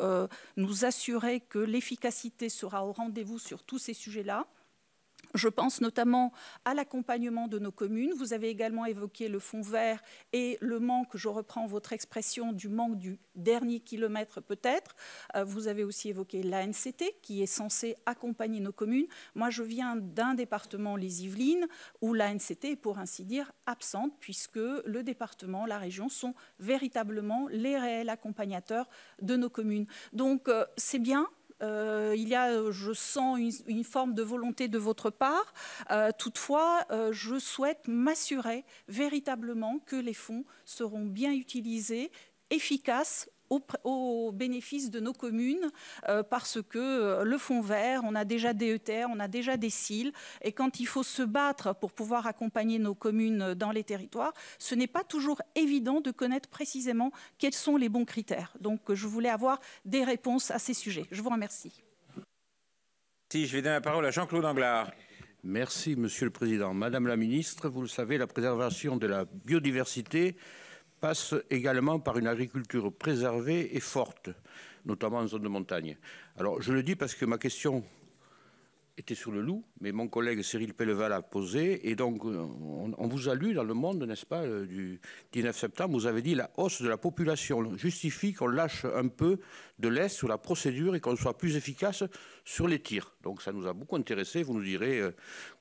nous assurer que l'efficacité sera au rendez-vous sur tous ces sujets-là ? Je pense notamment à l'accompagnement de nos communes. Vous avez également évoqué le fonds vert et le manque, je reprends votre expression, du manque du dernier kilomètre peut-être. Vous avez aussi évoqué l'ANCT qui est censée accompagner nos communes. Moi, je viens d'un département, les Yvelines, où l'ANCT est pour ainsi dire absente puisque le département, la région sont véritablement les réels accompagnateurs de nos communes. Donc, c'est bien. Il y a, je sens, une forme de volonté de votre part. Toutefois, je souhaite m'assurer véritablement que les fonds seront bien utilisés, efficaces, au bénéfice de nos communes, parce que le fonds vert, on a déjà des ETR, on a déjà des CIL, et quand il faut se battre pour pouvoir accompagner nos communes dans les territoires, ce n'est pas toujours évident de connaître précisément quels sont les bons critères. Donc je voulais avoir des réponses à ces sujets. Je vous remercie. Si, je vais donner la parole à Jean-Claude Anglard. Merci, Monsieur le Président. Madame la Ministre, vous le savez, la préservation de la biodiversité passe également par une agriculture préservée et forte, notamment en zone de montagne. Alors, je le dis parce que ma question était sur le loup, mais mon collègue Cyril Pellevat l'a posé, et donc on vous a lu dans Le Monde, n'est-ce pas, du 19 septembre, vous avez dit la hausse de la population justifie qu'on lâche un peu de l'est sur la procédure et qu'on soit plus efficace sur les tirs. Donc ça nous a beaucoup intéressé, vous nous direz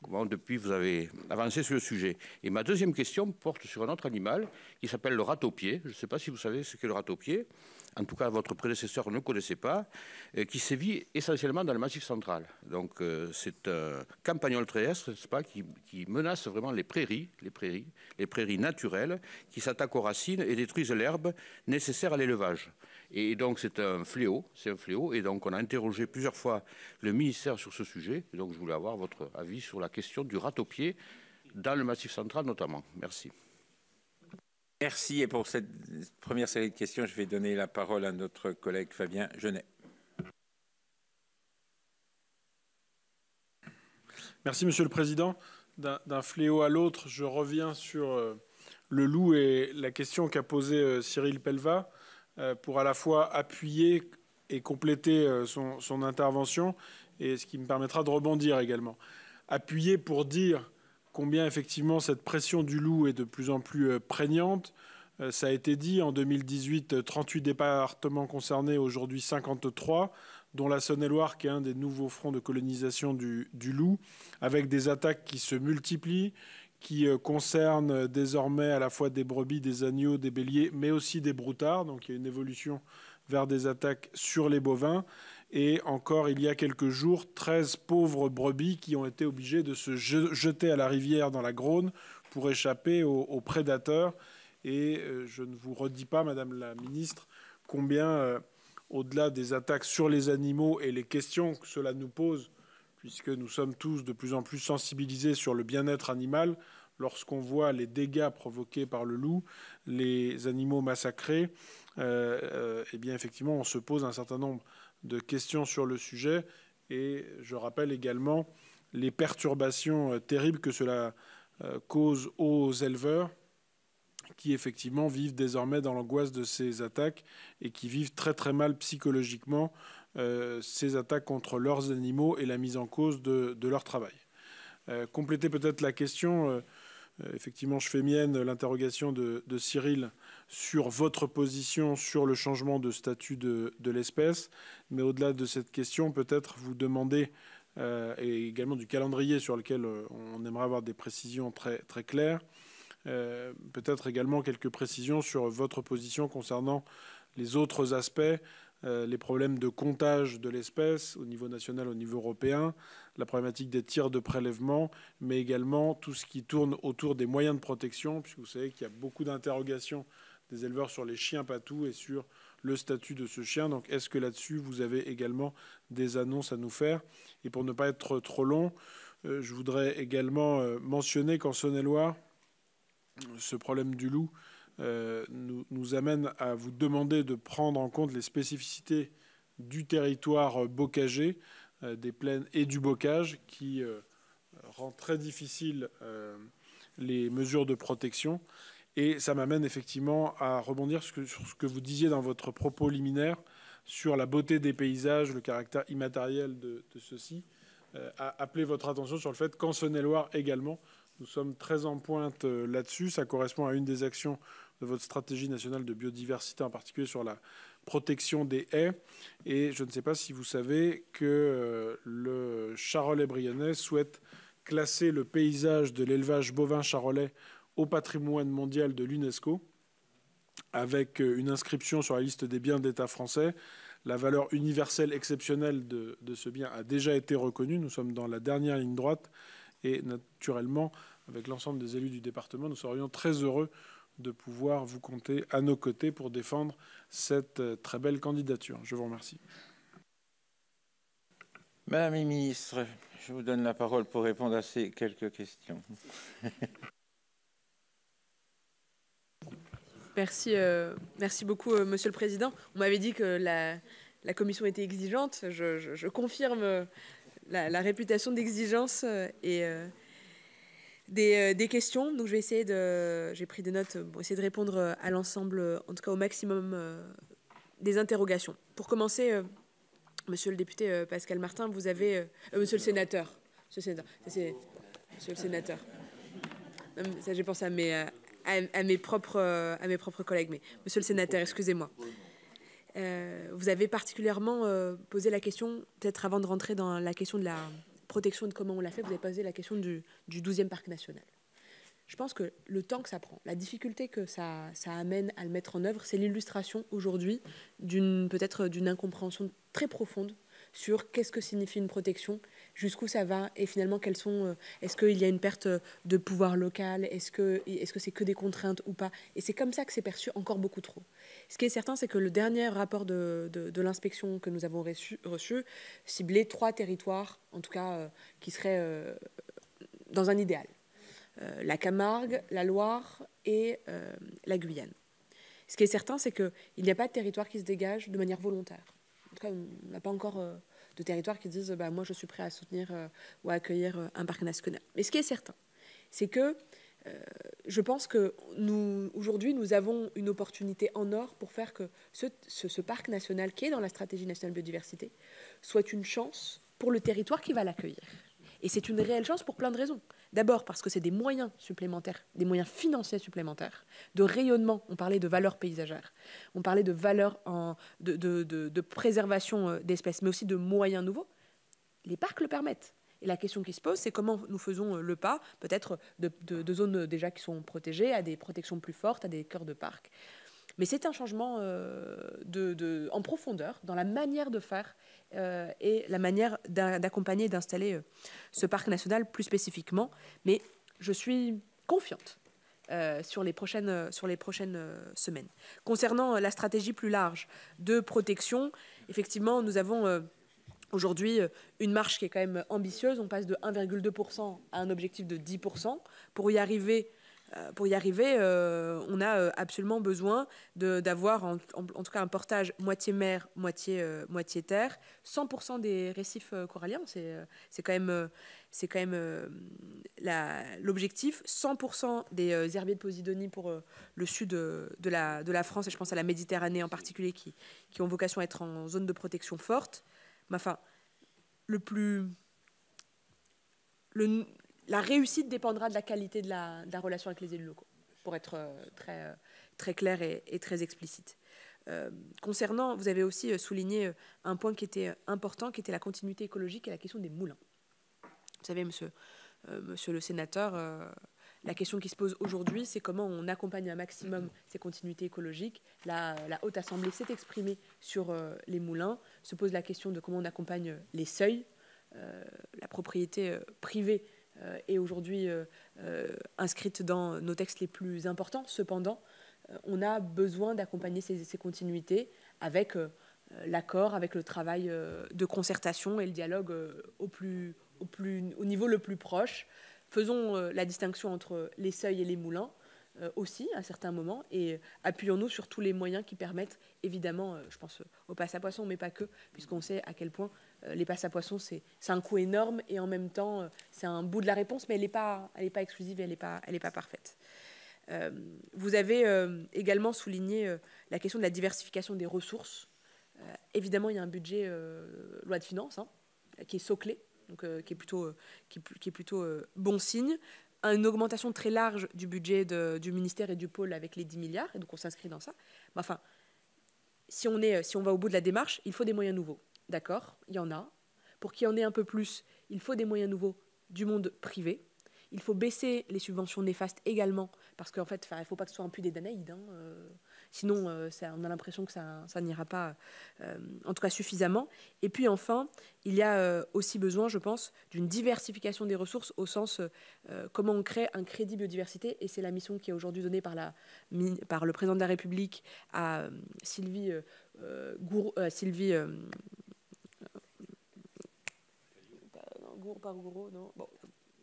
comment depuis vous avez avancé sur le sujet. Et ma deuxième question porte sur un autre animal qui s'appelle le râteau-pied. Je ne sais pas si vous savez ce qu'est le râteau-pied. En tout cas, votre prédécesseur ne connaissait pas, qui sévit essentiellement dans le Massif central. Donc, c'est un campagnol terrestre, n'est-ce pas, qui menace vraiment les prairies naturelles, qui s'attaquent aux racines et détruisent l'herbe nécessaire à l'élevage. Et donc, c'est un fléau, et donc on a interrogé plusieurs fois le ministère sur ce sujet. Et donc, je voulais avoir votre avis sur la question du râteau-pied dans le Massif central notamment. Merci. Merci. Et pour cette première série de questions, je vais donner la parole à notre collègue Fabien Genet. Merci, Monsieur le Président. D'un fléau à l'autre, je reviens sur le loup et la question qu'a posée Cyril Pellevat pour à la fois appuyer et compléter son intervention, et ce qui me permettra de rebondir également. Appuyer pour dire combien effectivement cette pression du loup est de plus en plus prégnante. Ça a été dit, en 2018, 38 départements concernés, aujourd'hui 53, dont la Saône-et-Loire qui est un des nouveaux fronts de colonisation du loup, avec des attaques qui se multiplient, qui concernent désormais à la fois des brebis, des agneaux, des béliers, mais aussi des broutards. Donc il y a une évolution vers des attaques sur les bovins. Et encore, il y a quelques jours, 13 pauvres brebis qui ont été obligées de se jeter à la rivière dans la Garonne pour échapper aux prédateurs. Et je ne vous redis pas, Madame la Ministre, combien, au-delà des attaques sur les animaux et les questions que cela nous pose, puisque nous sommes tous de plus en plus sensibilisés sur le bien-être animal, lorsqu'on voit les dégâts provoqués par le loup, les animaux massacrés, eh bien effectivement, on se pose un certain nombre de questions sur le sujet. Et je rappelle également les perturbations terribles que cela cause aux éleveurs qui effectivement vivent désormais dans l'angoisse de ces attaques et qui vivent très très mal psychologiquement ces attaques contre leurs animaux et la mise en cause de leur travail. Compléter peut-être la question, effectivement je fais mienne l'interrogation de Cyril sur votre position sur le changement de statut de l'espèce, mais au-delà de cette question, peut-être vous demander, et également du calendrier sur lequel on aimerait avoir des précisions très, très claires, Peut-être également quelques précisions sur votre position concernant les autres aspects, les problèmes de comptage de l'espèce au niveau national, au niveau européen, la problématique des tirs de prélèvement, mais également tout ce qui tourne autour des moyens de protection, puisque vous savez qu'il y a beaucoup d'interrogations des éleveurs sur les chiens patous et sur le statut de ce chien. Donc est-ce que là-dessus, vous avez également des annonces à nous faire? Et pour ne pas être trop long, je voudrais également mentionner qu'en Saône-et-Loire, ce problème du loup nous amène à vous demander de prendre en compte les spécificités du territoire bocager, des plaines et du bocage, qui rend très difficile les mesures de protection. Et ça m'amène effectivement à rebondir sur ce que vous disiez dans votre propos liminaire sur la beauté des paysages, le caractère immatériel de ceux-ci, à appeler votre attention sur le fait qu'en Saône-et-Loire également, nous sommes très en pointe là-dessus. Ça correspond à une des actions de votre stratégie nationale de biodiversité, en particulier sur la protection des haies. Et je ne sais pas si vous savez que le Charolais-Brionnais souhaite classer le paysage de l'élevage bovin charolais au patrimoine mondial de l'UNESCO, avec une inscription sur la liste des biens d'État français. La valeur universelle exceptionnelle de ce bien a déjà été reconnue. Nous sommes dans la dernière ligne droite. Et naturellement, avec l'ensemble des élus du département, nous serions très heureux de pouvoir vous compter à nos côtés pour défendre cette très belle candidature. Je vous remercie. Madame la ministre, je vous donne la parole pour répondre à ces quelques questions. Merci beaucoup, Monsieur le Président. On m'avait dit que la commission était exigeante. Je confirme la réputation d'exigence et des questions. Donc je vais essayer j'ai pris des notes pour essayer de répondre à l'ensemble, en tout cas au maximum des interrogations. Pour commencer, Monsieur le député Pascal Martin, vous avez... Monsieur le sénateur. Monsieur le sénateur. Ça, j'ai pensé à mes propres collègues. Mais Monsieur le sénateur, excusez-moi. Vous avez particulièrement posé la question, peut-être avant de rentrer dans la question de la protection de comment on l'a fait, vous avez posé la question du 12e parc national. Je pense que le temps que ça prend, la difficulté que ça amène à le mettre en œuvre, c'est l'illustration aujourd'hui peut-être d'une incompréhension très profonde sur qu'est-ce que signifie une protection, jusqu'où ça va et finalement quelles sont. Est-ce qu'il y a une perte de pouvoir local, est-ce que c'est que des contraintes ou pas? Et c'est comme ça que c'est perçu encore beaucoup trop. Ce qui est certain, c'est que le dernier rapport de l'inspection que nous avons reçu ciblait 3 territoires, en tout cas qui seraient dans un idéal. La Camargue, la Loire et la Guyane. Ce qui est certain, c'est qu'il n'y a pas de territoire qui se dégage de manière volontaire. En tout cas, on n'a pas encore de territoire qui disent moi je suis prêt à soutenir ou à accueillir un parc national. Mais ce qui est certain, c'est que je pense que aujourd'hui, nous avons une opportunité en or pour faire que ce parc national qui est dans la stratégie nationale biodiversité soit une chance pour le territoire qui va l'accueillir. Et c'est une réelle chance pour plein de raisons. D'abord parce que c'est des moyens supplémentaires, des moyens financiers supplémentaires, de rayonnement. On parlait de valeur paysagère, on parlait de valeur de préservation d'espèces, mais aussi de moyens nouveaux. Les parcs le permettent. Et la question qui se pose, c'est comment nous faisons le pas, peut-être de zones déjà qui sont protégées, à des protections plus fortes, à des cœurs de parc. Mais c'est un changement en profondeur dans la manière de faire et la manière d'accompagner et d'installer ce parc national plus spécifiquement. Mais je suis confiante sur les prochaines semaines. Concernant la stratégie plus large de protection, effectivement, nous avons aujourd'hui une marche qui est quand même ambitieuse. On passe de 1,2% à un objectif de 10%. Pour y arriver, on a absolument besoin d'avoir en tout cas un portage moitié mer, moitié terre. 100% des récifs coralliens, c'est quand même l'objectif. 100% des herbiers de Posidonie pour le sud de la France, et je pense à la Méditerranée en particulier, qui ont vocation à être en zone de protection forte. Mais enfin, la réussite dépendra de la qualité de la relation avec les élus locaux, pour être très clair et très explicite. Concernant, vous avez aussi souligné un point qui était important, qui était la continuité écologique et la question des moulins. Vous savez, monsieur le sénateur, La question qui se pose aujourd'hui, c'est comment on accompagne un maximum ces continuités écologiques. La Haute Assemblée s'est exprimée sur les moulins. Se pose la question de comment on accompagne les seuils. La propriété privée est aujourd'hui inscrite dans nos textes les plus importants. Cependant, on a besoin d'accompagner ces continuités avec l'accord, avec le travail de concertation et le dialogue au niveau le plus proche. Faisons la distinction entre les seuils et les moulins aussi, à certains moments, et appuyons-nous sur tous les moyens qui permettent, évidemment, je pense aux passes à poissons, mais pas que, puisqu'on sait à quel point les passes à poissons, c'est un coût énorme, et en même temps, c'est un bout de la réponse, mais elle n'est pas exclusive et elle n'est pas parfaite. Vous avez également souligné la question de la diversification des ressources. Évidemment, il y a un budget loi de finances qui est soclé, donc, qui est plutôt bon signe. Une augmentation très large du budget du ministère et du pôle avec les 10 milliards, et donc on s'inscrit dans ça. Mais enfin, si on va au bout de la démarche, il faut des moyens nouveaux. D'accord, il y en a. Pour qu'il y en ait un peu plus, il faut des moyens nouveaux du monde privé. Il faut baisser les subventions néfastes également, parce qu'en fait, il ne faut pas que ce soit un puits des Danaïdes. Sinon, on a l'impression que ça n'ira pas, en tout cas suffisamment. Et puis enfin, il y a aussi besoin, je pense, d'une diversification des ressources au sens comment on crée un crédit biodiversité. Et c'est la mission qui est aujourd'hui donnée par le président de la République à Sylvie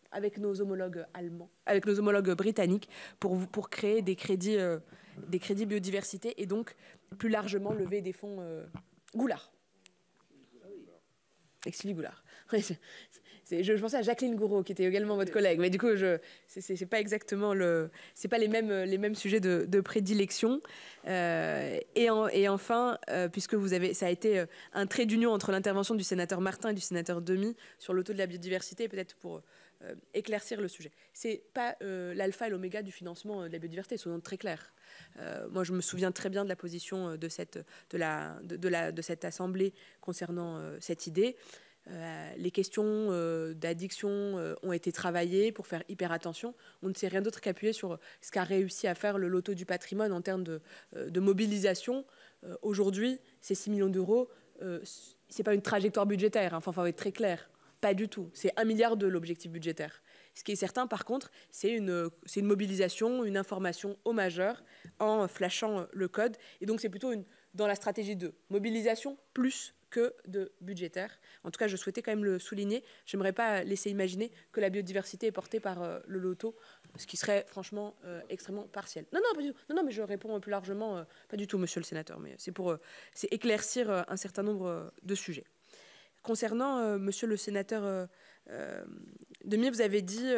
avec nos homologues allemands, avec nos homologues britanniques, pour créer des crédits biodiversité et donc plus largement lever des fonds Goulard. Avec Sylvie Goulard. Je pensais à Jacqueline Gouraud, qui était également votre collègue, mais du coup, c'est pas exactement c'est pas les mêmes sujets de prédilection. Et enfin, puisque ça a été un trait d'union entre l'intervention du sénateur Martin et du sénateur Demy sur l'auto de la biodiversité, peut-être pour éclaircir le sujet. C'est pas l'alpha et l'oméga du financement de la biodiversité, soyons très clairs. Moi, je me souviens très bien de la position de cette assemblée concernant cette idée. Les questions d'addiction ont été travaillées pour faire hyper attention. On ne sait rien d'autre qu'appuyer sur ce qu'a réussi à faire le loto du patrimoine en termes de mobilisation. Aujourd'hui, ces 6 millions d'euros, c'est pas une trajectoire budgétaire, enfin, il faut être très clair. Pas du tout. C'est 1 milliard de l'objectif budgétaire. Ce qui est certain, par contre, c'est une mobilisation, une information au majeur en flashant le code. Et donc, c'est plutôt dans la stratégie de mobilisation plus que de budgétaire. En tout cas, je souhaitais quand même le souligner. Je n'aimerais pas laisser imaginer que la biodiversité est portée par le loto, ce qui serait franchement extrêmement partiel. Non, pas du tout. Non, mais je réponds plus largement. Pas du tout, monsieur le sénateur, mais c'est éclaircir un certain nombre de sujets. Concernant, monsieur le sénateur Demy, vous avez dit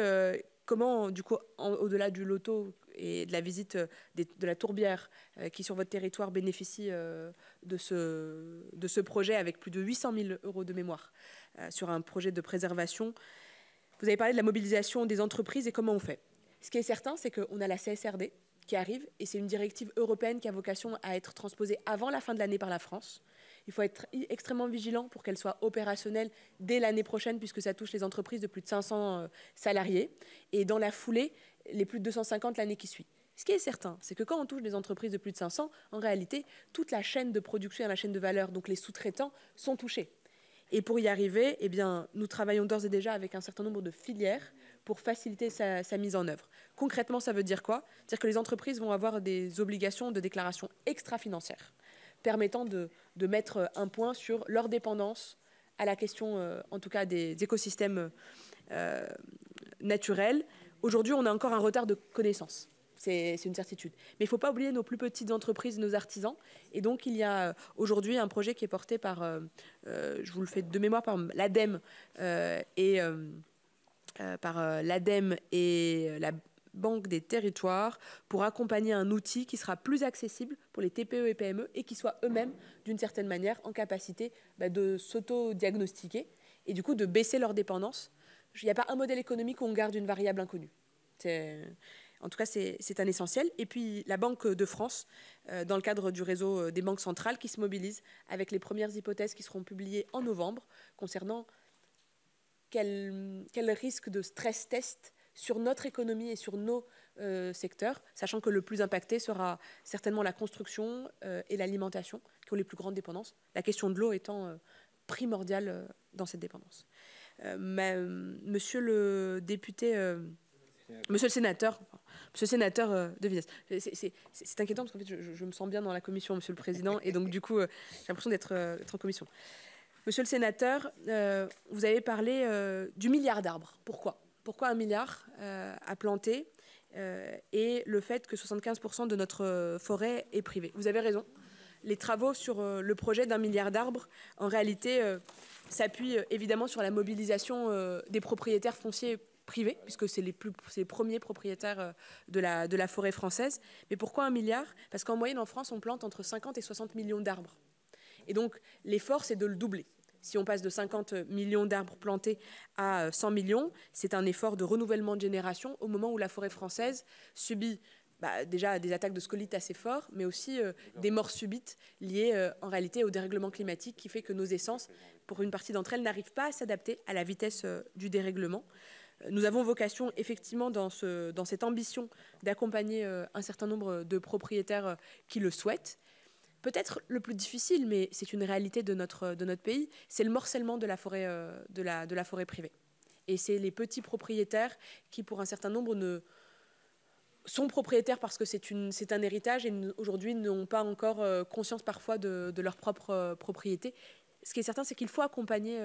comment, du coup, au-delà du loto et de la visite de la tourbière qui, sur votre territoire, bénéficie de ce projet avec plus de 800 000 € de mémoire sur un projet de préservation, vous avez parlé de la mobilisation des entreprises et comment on fait. Ce qui est certain, c'est qu'on a la CSRD qui arrive et c'est une directive européenne qui a vocation à être transposée avant la fin de l'année par la France. Il faut être extrêmement vigilant pour qu'elle soit opérationnelle dès l'année prochaine puisque ça touche les entreprises de plus de 500 salariés et dans la foulée, les plus de 250 l'année qui suit. Ce qui est certain, c'est que quand on touche des entreprises de plus de 500, en réalité, toute la chaîne de production et la chaîne de valeur, donc les sous-traitants, sont touchés. Et pour y arriver, eh bien, nous travaillons d'ores et déjà avec un certain nombre de filières pour faciliter sa mise en œuvre. Concrètement, ça veut dire quoi? C'est-à-dire que les entreprises vont avoir des obligations de déclaration extra-financière permettant de mettre un point sur leur dépendance à la question, en tout cas, des écosystèmes naturels. Aujourd'hui, on a encore un retard de connaissance. C'est une certitude. Mais il ne faut pas oublier nos plus petites entreprises, nos artisans. Et donc, il y a aujourd'hui un projet qui est porté par, je vous le fais de mémoire, par l'ADEME et la Banque des territoires pour accompagner un outil qui sera plus accessible pour les TPE et PME et qui soient eux-mêmes, d'une certaine manière, en capacité de s'auto-diagnostiquer et du coup de baisser leur dépendance. Il n'y a pas un modèle économique où on garde une variable inconnue. En tout cas, c'est un essentiel. Et puis, la Banque de France, dans le cadre du réseau des banques centrales, qui se mobilise avec les premières hypothèses qui seront publiées en novembre concernant quel risque de stress test sur notre économie et sur nos secteurs, sachant que le plus impacté sera certainement la construction et l'alimentation, qui ont les plus grandes dépendances, la question de l'eau étant primordiale dans cette dépendance. Monsieur le député, monsieur le sénateur de Villesse, c'est inquiétant parce qu'en fait je me sens bien dans la commission, monsieur le président, et donc du coup j'ai l'impression d'être en commission. Monsieur le sénateur, vous avez parlé du milliard d'arbres. Pourquoi 1 milliard à planter et le fait que 75% de notre forêt est privée? Vous avez raison. Les travaux sur le projet d'1 milliard d'arbres, en réalité, s'appuient évidemment sur la mobilisation des propriétaires fonciers privés, puisque c'est les premiers propriétaires de la forêt française. Mais pourquoi 1 milliard? Parce qu'en moyenne, en France, on plante entre 50 et 60 millions d'arbres. Et donc, l'effort, c'est de le doubler. Si on passe de 50 millions d'arbres plantés à 100 millions, c'est un effort de renouvellement de génération au moment où la forêt française subit déjà des attaques de scolytes assez forts, mais aussi des morts subites liées en réalité au dérèglement climatique qui fait que nos essences, pour une partie d'entre elles, n'arrivent pas à s'adapter à la vitesse du dérèglement. Nous avons vocation, effectivement, dans cette ambition d'accompagner un certain nombre de propriétaires qui le souhaitent. Peut-être le plus difficile, mais c'est une réalité de notre pays, c'est le morcellement de la forêt privée. Et c'est les petits propriétaires qui, pour un certain nombre, sont propriétaires parce que c'est un héritage et aujourd'hui n'ont pas encore conscience parfois de leur propre propriété. Ce qui est certain, c'est qu'il faut accompagner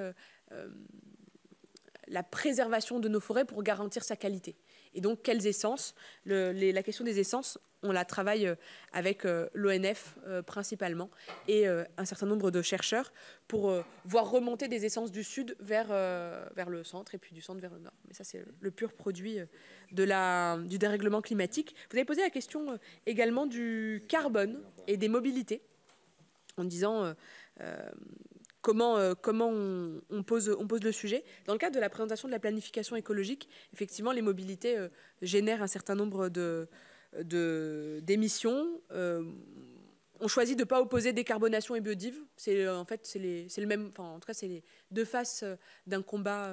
la préservation de nos forêts pour garantir sa qualité. Et donc, quelles essences? La question des essences, on la travaille avec l'ONF principalement et un certain nombre de chercheurs pour voir remonter des essences du sud vers le centre et puis du centre vers le nord. Mais ça, c'est le pur produit du dérèglement climatique. Vous avez posé la question également du carbone et des mobilités en disant comment on pose le sujet. Dans le cadre de la présentation de la planification écologique, effectivement, les mobilités génèrent un certain nombre d'émissions. On choisit de ne pas opposer décarbonation et biodive. En fait, c'est le même. Enfin, en tout cas, c'est les deux faces d'un combat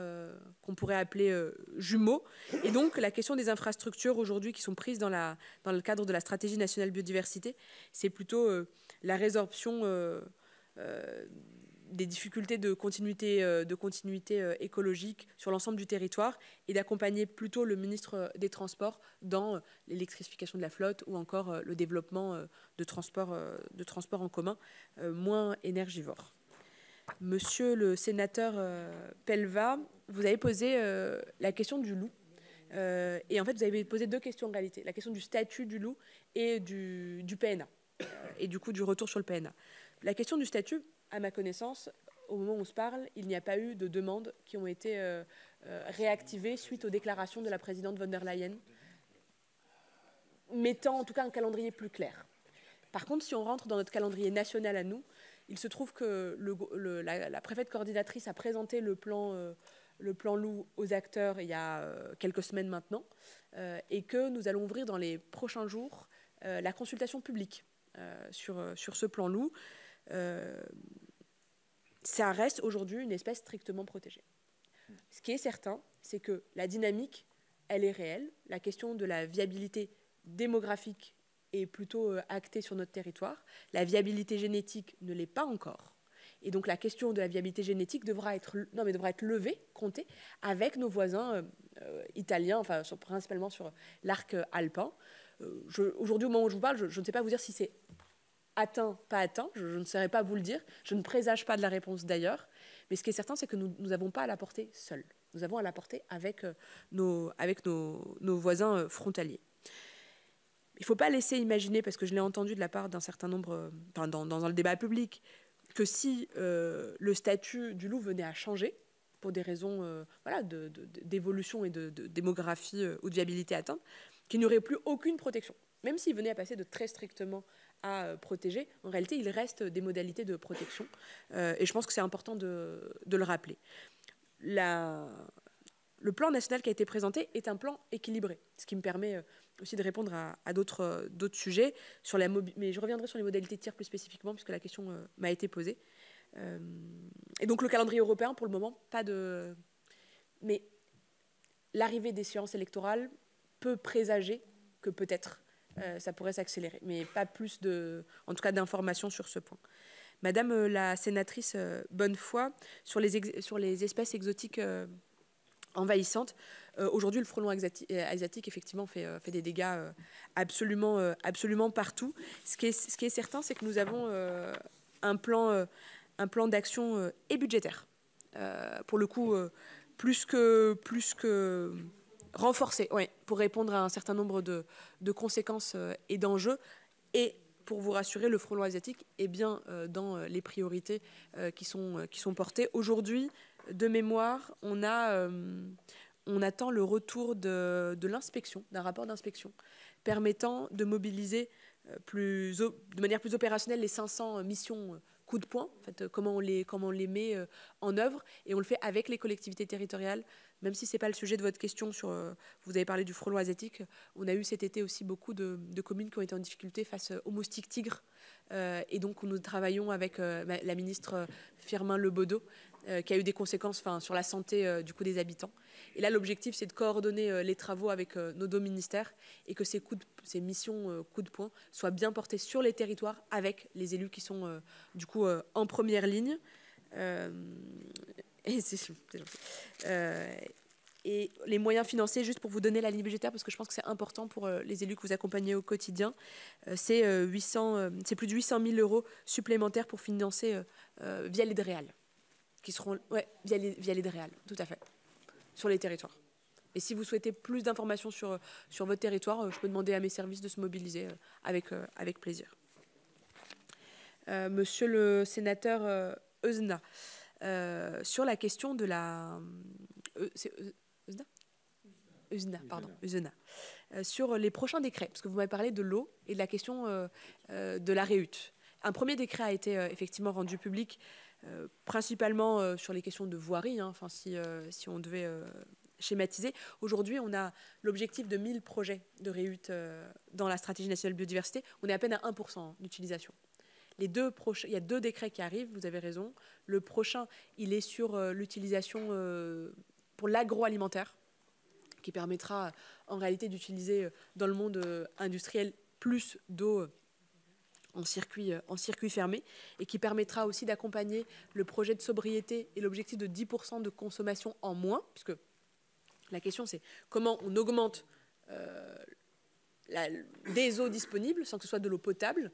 qu'on pourrait appeler jumeaux. Et donc, la question des infrastructures aujourd'hui qui sont prises dans le cadre de la stratégie nationale biodiversité, c'est plutôt la résorption des difficultés de continuité écologique sur l'ensemble du territoire et d'accompagner plutôt le ministre des Transports dans l'électrification de la flotte ou encore le développement de transports en commun moins énergivores. Monsieur le sénateur Pelva, vous avez posé la question du loup. Et en fait, vous avez posé deux questions en réalité. La question du statut du loup et du PNA. Et du coup, du retour sur le PNA. La question du statut, à ma connaissance, au moment où on se parle, il n'y a pas eu de demandes qui ont été réactivées suite aux déclarations de la présidente von der Leyen, mettant en tout cas un calendrier plus clair. Par contre, si on rentre dans notre calendrier national à nous, il se trouve que la préfète coordinatrice a présenté le plan loup aux acteurs il y a quelques semaines maintenant, et que nous allons ouvrir dans les prochains jours la consultation publique sur ce plan loup. Ça reste aujourd'hui une espèce strictement protégée. Ce qui est certain, c'est que la dynamique, elle est réelle. La question de la viabilité démographique est plutôt actée sur notre territoire. La viabilité génétique ne l'est pas encore. Et donc la question de la viabilité génétique devra être levée, comptée, avec nos voisins italiens, enfin principalement sur l'arc alpin. Aujourd'hui, au moment où je vous parle, je ne sais pas vous dire si c'est atteint, pas atteint, je ne saurais pas vous le dire. Je ne présage pas de la réponse d'ailleurs. Mais ce qui est certain, c'est que nous n'avons pas à la porter seuls. Nous avons à la porter avec nos voisins frontaliers. Il ne faut pas laisser imaginer, parce que je l'ai entendu de la part d'un certain nombre, dans le débat public, que si le statut du loup venait à changer, pour des raisons d'évolution et de démographie ou de viabilité atteinte, qu'il n'y aurait plus aucune protection. Même s'il venait à passer de très strictement à protéger, en réalité, il reste des modalités de protection. Et je pense que c'est important de le rappeler. Le plan national qui a été présenté est un plan équilibré, ce qui me permet aussi de répondre à d'autres sujets. Mais je reviendrai sur les modalités de tir plus spécifiquement, puisque la question m'a été posée. Et donc le calendrier européen, pour le moment, pas de... Mais l'arrivée des séances électorales peut présager que peut-être ça pourrait s'accélérer, mais pas plus en tout cas d'informations sur ce point. Madame la sénatrice Bonnefoy, sur les espèces exotiques envahissantes, aujourd'hui le frelon asiatique effectivement fait des dégâts absolument partout. Ce qui est certain, c'est que nous avons un plan d'action et budgétaire, pour le coup plus que renforcé, ouais, pour répondre à un certain nombre de conséquences et d'enjeux. Et pour vous rassurer, le frelon asiatique est bien dans les priorités qui sont portées. Aujourd'hui, de mémoire, on attend le retour de l'inspection, d'un rapport d'inspection, permettant de mobiliser de manière plus opérationnelle les 500 missions coup de poing, en fait, comment on les met en œuvre, et on le fait avec les collectivités territoriales. Même si ce n'est pas le sujet de votre question, vous avez parlé du frelon asiatique, on a eu cet été aussi beaucoup de communes qui ont été en difficulté face au moustique tigre. Et donc nous travaillons avec la ministre Firmin Lebaudot, qui a eu des conséquences sur la santé du coup des habitants. Et là, l'objectif, c'est de coordonner les travaux avec nos deux ministères et que ces missions coup de poing soient bien portées sur les territoires avec les élus qui sont du coup en première ligne. Et les moyens financiers, juste pour vous donner la ligne budgétaire, parce que je pense que c'est important pour les élus que vous accompagnez au quotidien, c'est plus de 800 000 € supplémentaires pour financer via les DREAL, qui seront via les DREAL, tout à fait, sur les territoires. Et si vous souhaitez plus d'informations sur votre territoire, je peux demander à mes services de se mobiliser avec plaisir. Monsieur le sénateur Euzena, sur la question de la... Euzena. Sur les prochains décrets, parce que vous m'avez parlé de l'eau et de la question de la REUT. Un premier décret a été effectivement rendu public, principalement sur les questions de voirie, si on devait schématiser. Aujourd'hui, on a l'objectif de 1000 projets de REUT dans la stratégie nationale biodiversité. On est à peine à 1% d'utilisation. Il y a 2 décrets qui arrivent, vous avez raison. Le prochain, il est sur l'utilisation pour l'agroalimentaire, qui permettra en réalité d'utiliser dans le monde industriel plus d'eau en circuit fermé, et qui permettra aussi d'accompagner le projet de sobriété et l'objectif de 10% de consommation en moins, puisque la question c'est comment on augmente des eaux disponibles sans que ce soit de l'eau potable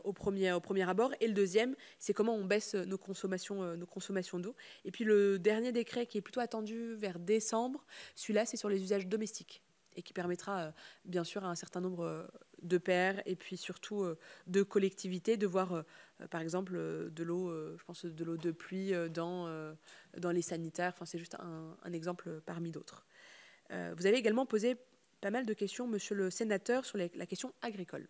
au premier abord, et le deuxième c'est comment on baisse nos consommations d'eau. Et puis le dernier décret qui est plutôt attendu vers décembre, celui-là c'est sur les usages domestiques et qui permettra bien sûr à un certain nombre de pairs et puis surtout de collectivités de voir par exemple de l'eau, je pense de l'eau de pluie dans les sanitaires. Enfin, c'est juste un exemple parmi d'autres. Vous avez également posé pas mal de questions, monsieur le sénateur, sur la question agricole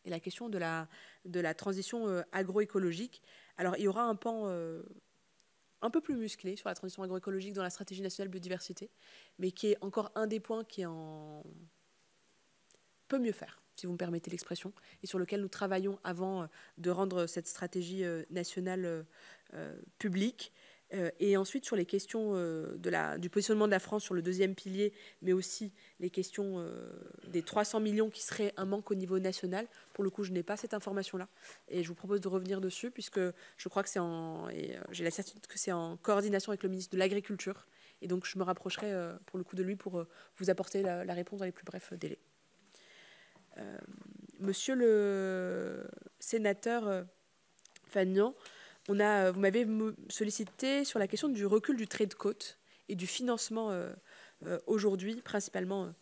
et la question de la transition agroécologique. Alors, il y aura un pan un peu plus musclé sur la transition agroécologique dans la stratégie nationale biodiversité, mais qui est encore un des points qui peut mieux faire, si vous me permettez l'expression, et sur lequel nous travaillons avant de rendre cette stratégie nationale publique. Et ensuite, sur les questions du positionnement de la France sur le deuxième pilier, mais aussi les questions des 300 millions qui seraient un manque au niveau national. Pour le coup, je n'ai pas cette information-là. Et je vous propose de revenir dessus, puisque je crois que j'ai la certitude que c'est en coordination avec le ministre de l'Agriculture. Et donc, je me rapprocherai pour le coup de lui pour vous apporter la réponse dans les plus brefs délais. Monsieur le sénateur Fagnan, vous m'avez sollicité sur la question du recul du trait de côte et du financement aujourd'hui, principalement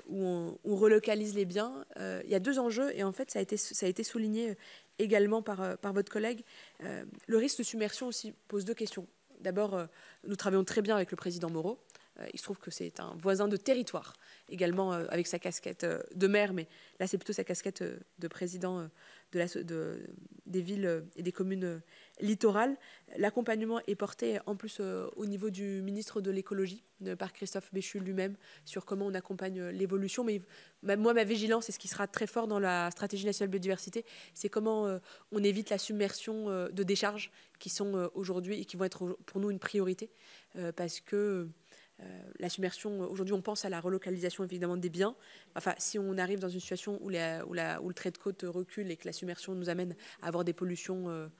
où on relocalise les biens. Il y a 2 enjeux et en fait ça a été souligné également par votre collègue. Le risque de submersion aussi pose 2 questions. D'abord, nous travaillons très bien avec le président Moreau. Il se trouve que c'est un voisin de territoire, également avec sa casquette de maire, mais là c'est plutôt sa casquette de président des villes et des communes littorales. L'accompagnement est porté en plus au niveau du ministre de l'écologie, par Christophe Béchu lui-même, sur comment on accompagne l'évolution. Mais moi, ma vigilance, et ce qui sera très fort dans la stratégie nationale biodiversité, c'est comment on évite la submersion de décharges qui sont aujourd'hui et qui vont être pour nous une priorité, parce que La submersion, aujourd'hui, on pense à la relocalisation évidemment des biens. Enfin, si on arrive dans une situation où le trait de côte recule et que la submersion nous amène à avoir des pollutions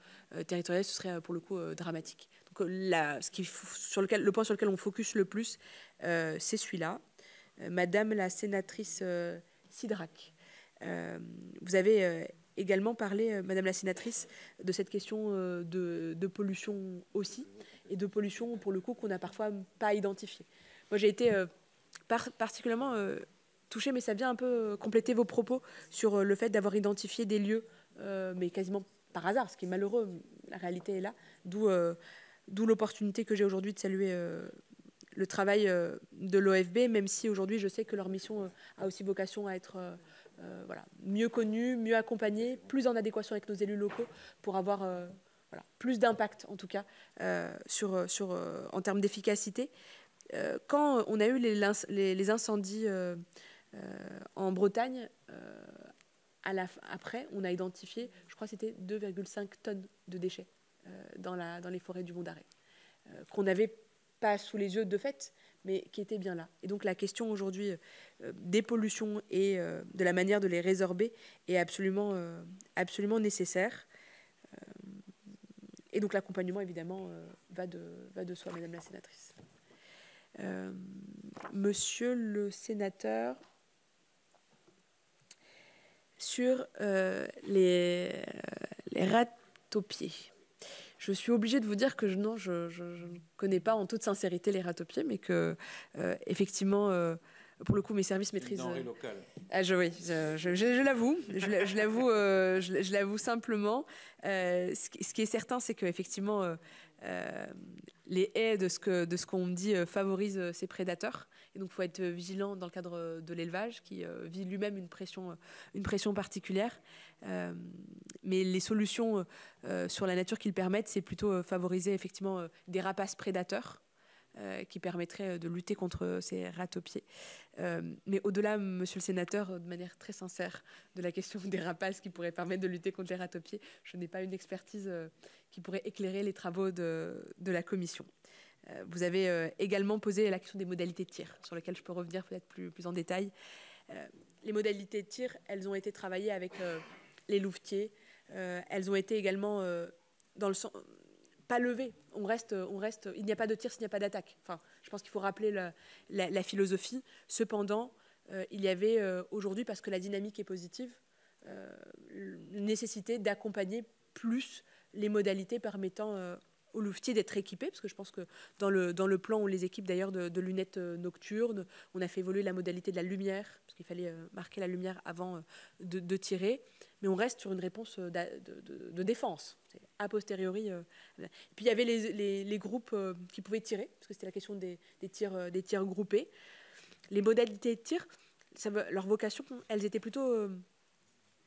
territoriales, ce serait pour le coup dramatique. Donc, le point sur lequel on focus le plus, c'est celui-là. Madame la sénatrice Sidrac, vous avez également parlé, Madame la sénatrice, de cette question de pollution aussi, et de pollution, pour le coup, qu'on n'a parfois pas identifiée. Moi, j'ai été particulièrement touchée, mais ça vient un peu compléter vos propos sur le fait d'avoir identifié des lieux, mais quasiment par hasard, ce qui est malheureux, la réalité est là, d'où l'opportunité que j'ai aujourd'hui de saluer le travail de l'OFB, même si aujourd'hui je sais que leur mission a aussi vocation à être mieux connue, mieux accompagnée, plus en adéquation avec nos élus locaux pour avoir plus d'impact en tout cas en termes d'efficacité. Quand on a eu les incendies en Bretagne, après on a identifié, je crois que c'était 2,5 tonnes de déchets dans les forêts du Mont d'Arrée, qu'on n'avait pas sous les yeux de fait, mais qui étaient bien là. Et donc la question aujourd'hui des pollutions et de la manière de les résorber est absolument nécessaire. Et donc l'accompagnement, évidemment, va de soi, Madame la sénatrice. Monsieur le sénateur, sur les ratopiers, je suis obligée de vous dire que je ne connais pas en toute sincérité les ratopiers, mais que, effectivement, pour le coup, mes services maîtrisent. Denrée locale. Oui, je l'avoue. Je l'avoue simplement. Ce qui est certain, c'est qu'effectivement, les haies, de ce qu'on me dit, favorisent ces prédateurs. Et donc, il faut être vigilant dans le cadre de l'élevage, qui vit lui-même une pression particulière. Mais les solutions sur la nature qu'ils permettent, c'est plutôt favoriser effectivement des rapaces prédateurs qui permettraient de lutter contre ces ratopiers. Mais au-delà, monsieur le sénateur, de manière très sincère, de la question des rapaces qui pourraient permettre de lutter contre les ratopiers, je n'ai pas une expertise qui pourrait éclairer les travaux de la commission. Vous avez également posé la question des modalités de tir, sur lesquelles je peux revenir peut-être plus en détail. Les modalités de tir, elles ont été travaillées avec les louvetiers. Elles ont été également dans le sens... pas levées. On reste, il n'y a pas de tir s'il n'y a pas d'attaque. Enfin, je pense qu'il faut rappeler la philosophie. Cependant, il y avait aujourd'hui, parce que la dynamique est positive, une nécessité d'accompagner plus les modalités permettant aux louvetiers d'être équipés, parce que je pense que dans le plan, on les équipe d'ailleurs de lunettes nocturnes. On a fait évoluer la modalité de la lumière, parce qu'il fallait marquer la lumière avant de tirer. Mais on reste sur une réponse de défense. C'est a posteriori. Et puis il y avait les groupes qui pouvaient tirer, parce que c'était la question des tirs groupés. Les modalités de tir, leur vocation, elles étaient plutôt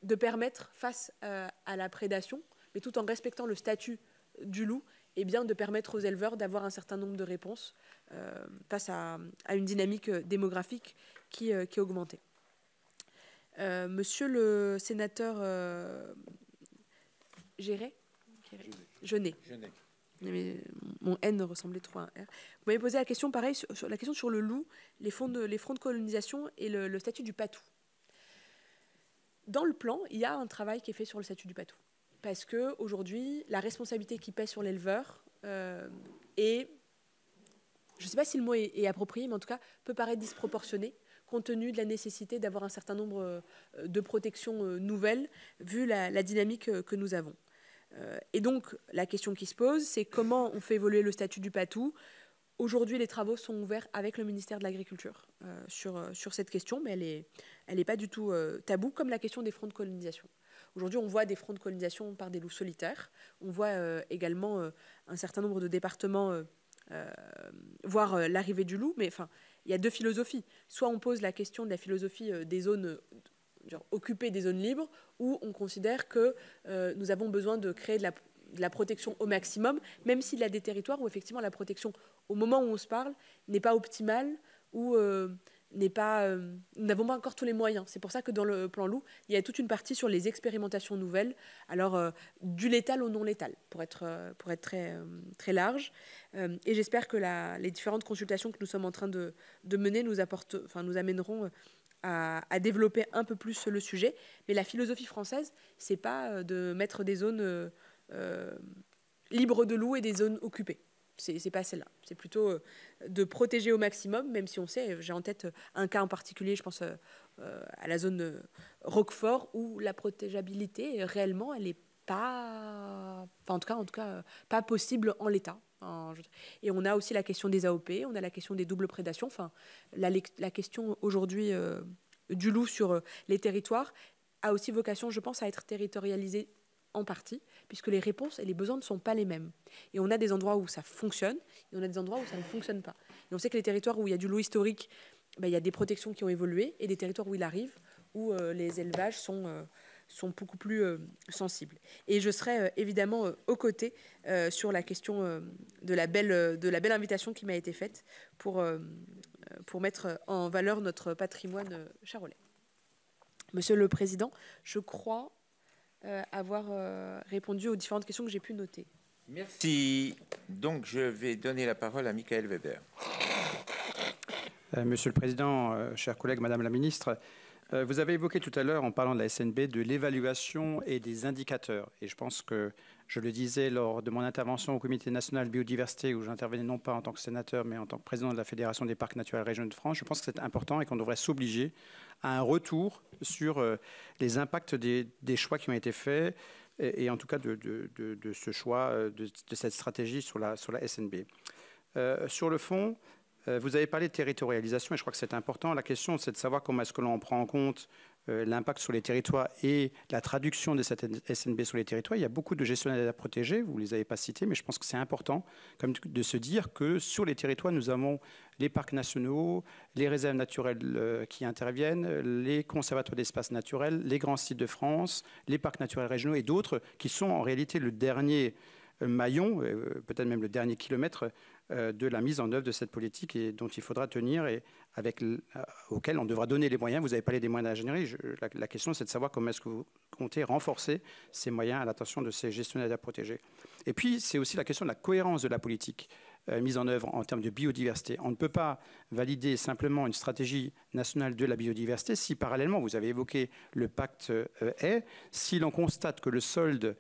de permettre, face à la prédation, mais tout en respectant le statut du loup, et bien de permettre aux éleveurs d'avoir un certain nombre de réponses face à une dynamique démographique qui augmentait. Monsieur le sénateur Jeunet. Mon N ressemblait trop à un R. Vous m'avez posé la question, pareil, sur la question sur le loup, les fonds de colonisation et le statut du patou. Dans le plan, il y a un travail qui est fait sur le statut du patou. Parce qu'aujourd'hui, la responsabilité qui pèse sur l'éleveur est, je ne sais pas si le mot est approprié, mais en tout cas, peut paraître disproportionné, compte tenu de la nécessité d'avoir un certain nombre de protections nouvelles, vu la dynamique que nous avons. Et donc, la question qui se pose, c'est comment on fait évoluer le statut du patou. Aujourd'hui, les travaux sont ouverts avec le ministère de l'Agriculture sur cette question, mais elle n'est pas du tout taboue, comme la question des fronts de colonisation. Aujourd'hui, on voit des fronts de colonisation par des loups solitaires. On voit également un certain nombre de départements voir l'arrivée du loup. Mais enfin, il y a deux philosophies. Soit on pose la question de la philosophie des zones occupées, des zones libres, où on considère que nous avons besoin de créer de la protection au maximum, même s'il y a des territoires où effectivement la protection, au moment où on se parle, n'est pas optimale, où nous n'avons pas encore tous les moyens. C'est pour ça que dans le plan loup, il y a toute une partie sur les expérimentations nouvelles, alors du létal au non létal, pour être très large. Et j'espère que les différentes consultations que nous sommes en train de mener nous amèneront à développer un peu plus le sujet. Mais la philosophie française, c'est pas de mettre des zones libres de loups et des zones occupées. C'est pas celle-là. C'est plutôt de protéger au maximum, même si on sait, j'ai en tête un cas en particulier, je pense à la zone Roquefort, où la protégeabilité, réellement, elle n'est pas... en tout cas, pas possible en l'état. Et on a aussi la question des AOP, on a la question des doubles prédations. Enfin, la question aujourd'hui du loup sur les territoires a aussi vocation, je pense, à être territorialisée en partie, puisque les réponses et les besoins ne sont pas les mêmes. Et on a des endroits où ça fonctionne, et on a des endroits où ça ne fonctionne pas. Et on sait que les territoires où il y a du loup historique, il y a des protections qui ont évolué, et des territoires où il arrive, où les élevages sont beaucoup plus sensibles. Et je serai évidemment aux côtés sur la question de la belle invitation qui m'a été faite pour mettre en valeur notre patrimoine charolais. Monsieur le Président, je crois avoir répondu aux différentes questions que j'ai pu noter. Merci. Donc, je vais donner la parole à Michael Weber. Monsieur le Président, chers collègues, Madame la Ministre, vous avez évoqué tout à l'heure, en parlant de la SNB, de l'évaluation et des indicateurs. Et je pense que je le disais lors de mon intervention au Comité national biodiversité, où j'intervenais non pas en tant que sénateur, mais en tant que président de la Fédération des parcs naturels régionaux de France. Je pense que c'est important et qu'on devrait s'obliger à un retour sur les impacts des choix qui ont été faits, et en tout cas de ce choix, de cette stratégie sur la SNB. Sur le fond, vous avez parlé de territorialisation et je crois que c'est important. La question, c'est de savoir comment est-ce que l'on prend en compte l'impact sur les territoires et la traduction de cette SNB sur les territoires. Il y a beaucoup de gestionnaires à protéger, vous ne les avez pas cités, mais je pense que c'est important comme de se dire que sur les territoires, nous avons les parcs nationaux, les réserves naturelles qui interviennent, les conservatoires d'espaces naturels, les grands sites de France, les parcs naturels régionaux et d'autres qui sont en réalité le dernier maillon, peut-être même le dernier kilomètre de la mise en œuvre de cette politique et dont il faudra tenir et auquel on devra donner les moyens. Vous avez parlé des moyens d'ingénierie. La question, c'est de savoir comment est-ce que vous comptez renforcer ces moyens à l'attention de ces gestionnaires à protéger. Et puis, c'est aussi la question de la cohérence de la politique mise en œuvre en termes de biodiversité. On ne peut pas valider simplement une stratégie nationale de la biodiversité si parallèlement, vous avez évoqué le pacte haies, si l'on constate que le solde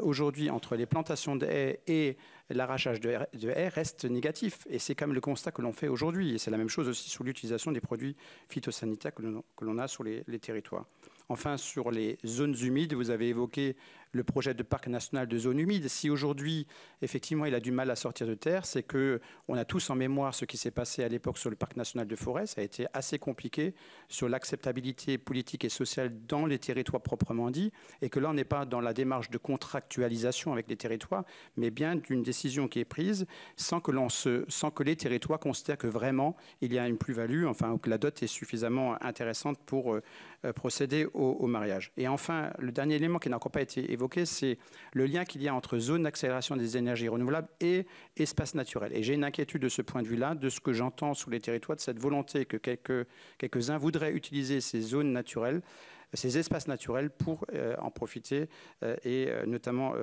aujourd'hui entre les plantations de haies et l'arrachage de haies reste négatif. Et c'est quand même le constat que l'on fait aujourd'hui. Et c'est la même chose aussi sur l'utilisation des produits phytosanitaires que l'on a sur les territoires. Enfin, sur les zones humides, vous avez évoqué le projet de parc national de zones humides. Si aujourd'hui, effectivement, il a du mal à sortir de terre, c'est qu'on a tous en mémoire ce qui s'est passé à l'époque sur le parc national de forêt. Ça a été assez compliqué sur l'acceptabilité politique et sociale dans les territoires proprement dit, et que là, on n'est pas dans la démarche de contractualisation avec les territoires, mais bien d'une décision qui est prise sans que les territoires considèrent que vraiment il y a une plus-value, enfin, que la dot est suffisamment intéressante pour procéder au mariage. Et enfin, le dernier élément qui n'a encore pas été évoqué, c'est le lien qu'il y a entre zone d'accélération des énergies renouvelables et espace naturel. Et j'ai une inquiétude de ce point de vue-là, de ce que j'entends sur les territoires, de cette volonté que quelques-uns voudraient utiliser ces zones naturelles, ces espaces naturels pour en profiter et notamment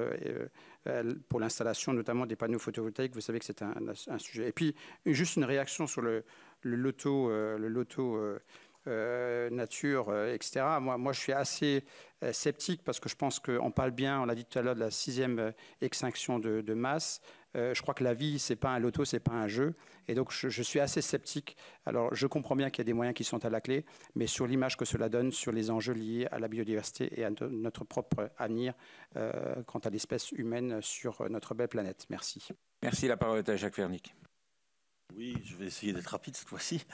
pour l'installation notamment des panneaux photovoltaïques. Vous savez que c'est un sujet. Et puis, juste une réaction sur le loto nature, etc. Moi, je suis assez sceptique parce que je pense qu'on parle bien, on l'a dit tout à l'heure, de la 6e extinction de masse. Je crois que la vie, c'est pas un loto, c'est pas un jeu. Et donc, je suis assez sceptique. Alors, je comprends bien qu'il y a des moyens qui sont à la clé, mais sur l'image que cela donne, sur les enjeux liés à la biodiversité et à notre propre avenir quant à l'espèce humaine sur notre belle planète. Merci. Merci. La parole est à Jacques Fernic. Oui, je vais essayer d'être rapide cette fois-ci.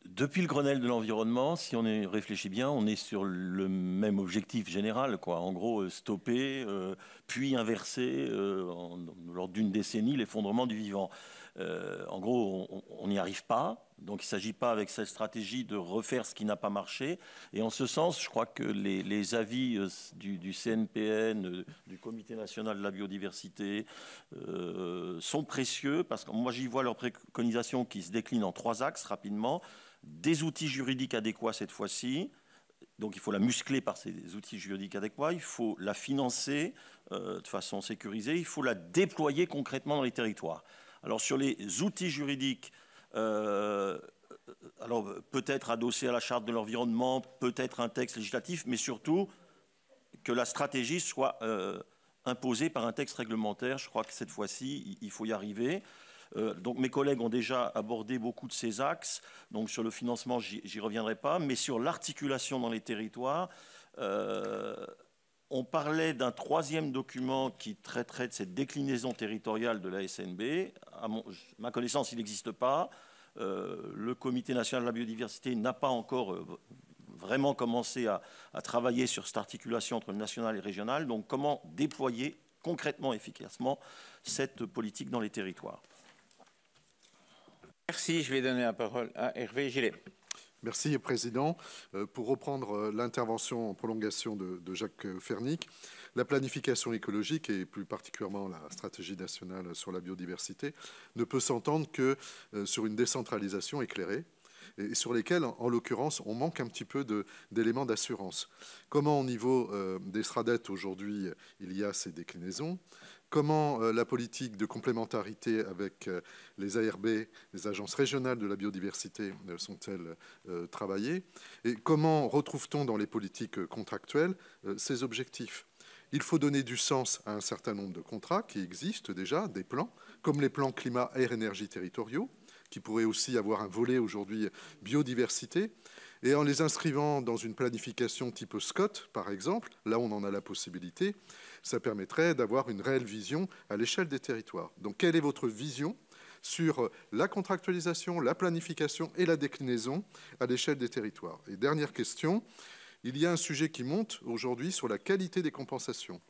Depuis le Grenelle de l'environnement, si on y réfléchit bien, on est sur le même objectif général, quoi. En gros, stopper, puis inverser lors d'une décennie l'effondrement du vivant. En gros, on n'y arrive pas. Donc il ne s'agit pas avec cette stratégie de refaire ce qui n'a pas marché. Et en ce sens, je crois que les avis du CNPN, du Comité national de la biodiversité, sont précieux parce que moi j'y vois leurs préconisations qui se déclinent en 3 axes rapidement. Des outils juridiques adéquats cette fois-ci. Donc il faut la muscler par ces outils juridiques adéquats, il faut la financer de façon sécurisée, il faut la déployer concrètement dans les territoires. Alors sur les outils juridiques, alors peut-être adossé à la charte de l'environnement, peut-être un texte législatif, mais surtout que la stratégie soit imposée par un texte réglementaire. Je crois que cette fois-ci, il faut y arriver. Donc mes collègues ont déjà abordé beaucoup de ces axes. Donc sur le financement, j'y reviendrai pas. Mais sur l'articulation dans les territoires, on parlait d'un 3e document qui traiterait de cette déclinaison territoriale de la SNB. À ma connaissance, il n'existe pas. Le Comité national de la biodiversité n'a pas encore vraiment commencé à travailler sur cette articulation entre le national et le régional. Donc comment déployer concrètement, efficacement cette politique dans les territoires? Merci. Je vais donner la parole à Hervé Gillet. Merci, Président. Pour reprendre l'intervention en prolongation de Jacques Fernic, la planification écologique et plus particulièrement la stratégie nationale sur la biodiversité ne peut s'entendre que sur une décentralisation éclairée et sur lesquels, en l'occurrence, on manque un petit peu d'éléments d'assurance. Comment, au niveau des SRADET, aujourd'hui, il y a ces déclinaisons? Comment la politique de complémentarité avec les ARB, les agences régionales de la biodiversité, sont-elles travaillées? Et comment retrouve-t-on dans les politiques contractuelles ces objectifs? Il faut donner du sens à un certain nombre de contrats qui existent déjà, des plans, comme les plans climat, air, énergie territoriaux, qui pourraient aussi avoir un volet aujourd'hui biodiversité. Et en les inscrivant dans une planification type SCOT, par exemple, là où on en a la possibilité, ça permettrait d'avoir une réelle vision à l'échelle des territoires. Donc, quelle est votre vision sur la contractualisation, la planification et la déclinaison à l'échelle des territoires? Et dernière question, il y a un sujet qui monte aujourd'hui sur la qualité des compensations.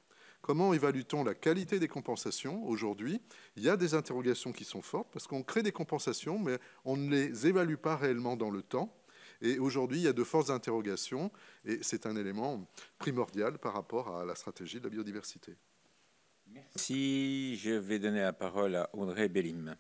Comment évalue-t-on la qualité des compensations aujourd'hui? Il y a des interrogations qui sont fortes parce qu'on crée des compensations, mais on ne les évalue pas réellement dans le temps. Et aujourd'hui, il y a de fortes interrogations et c'est un élément primordial par rapport à la stratégie de la biodiversité. Merci. Je vais donner la parole à Audrey Bellim.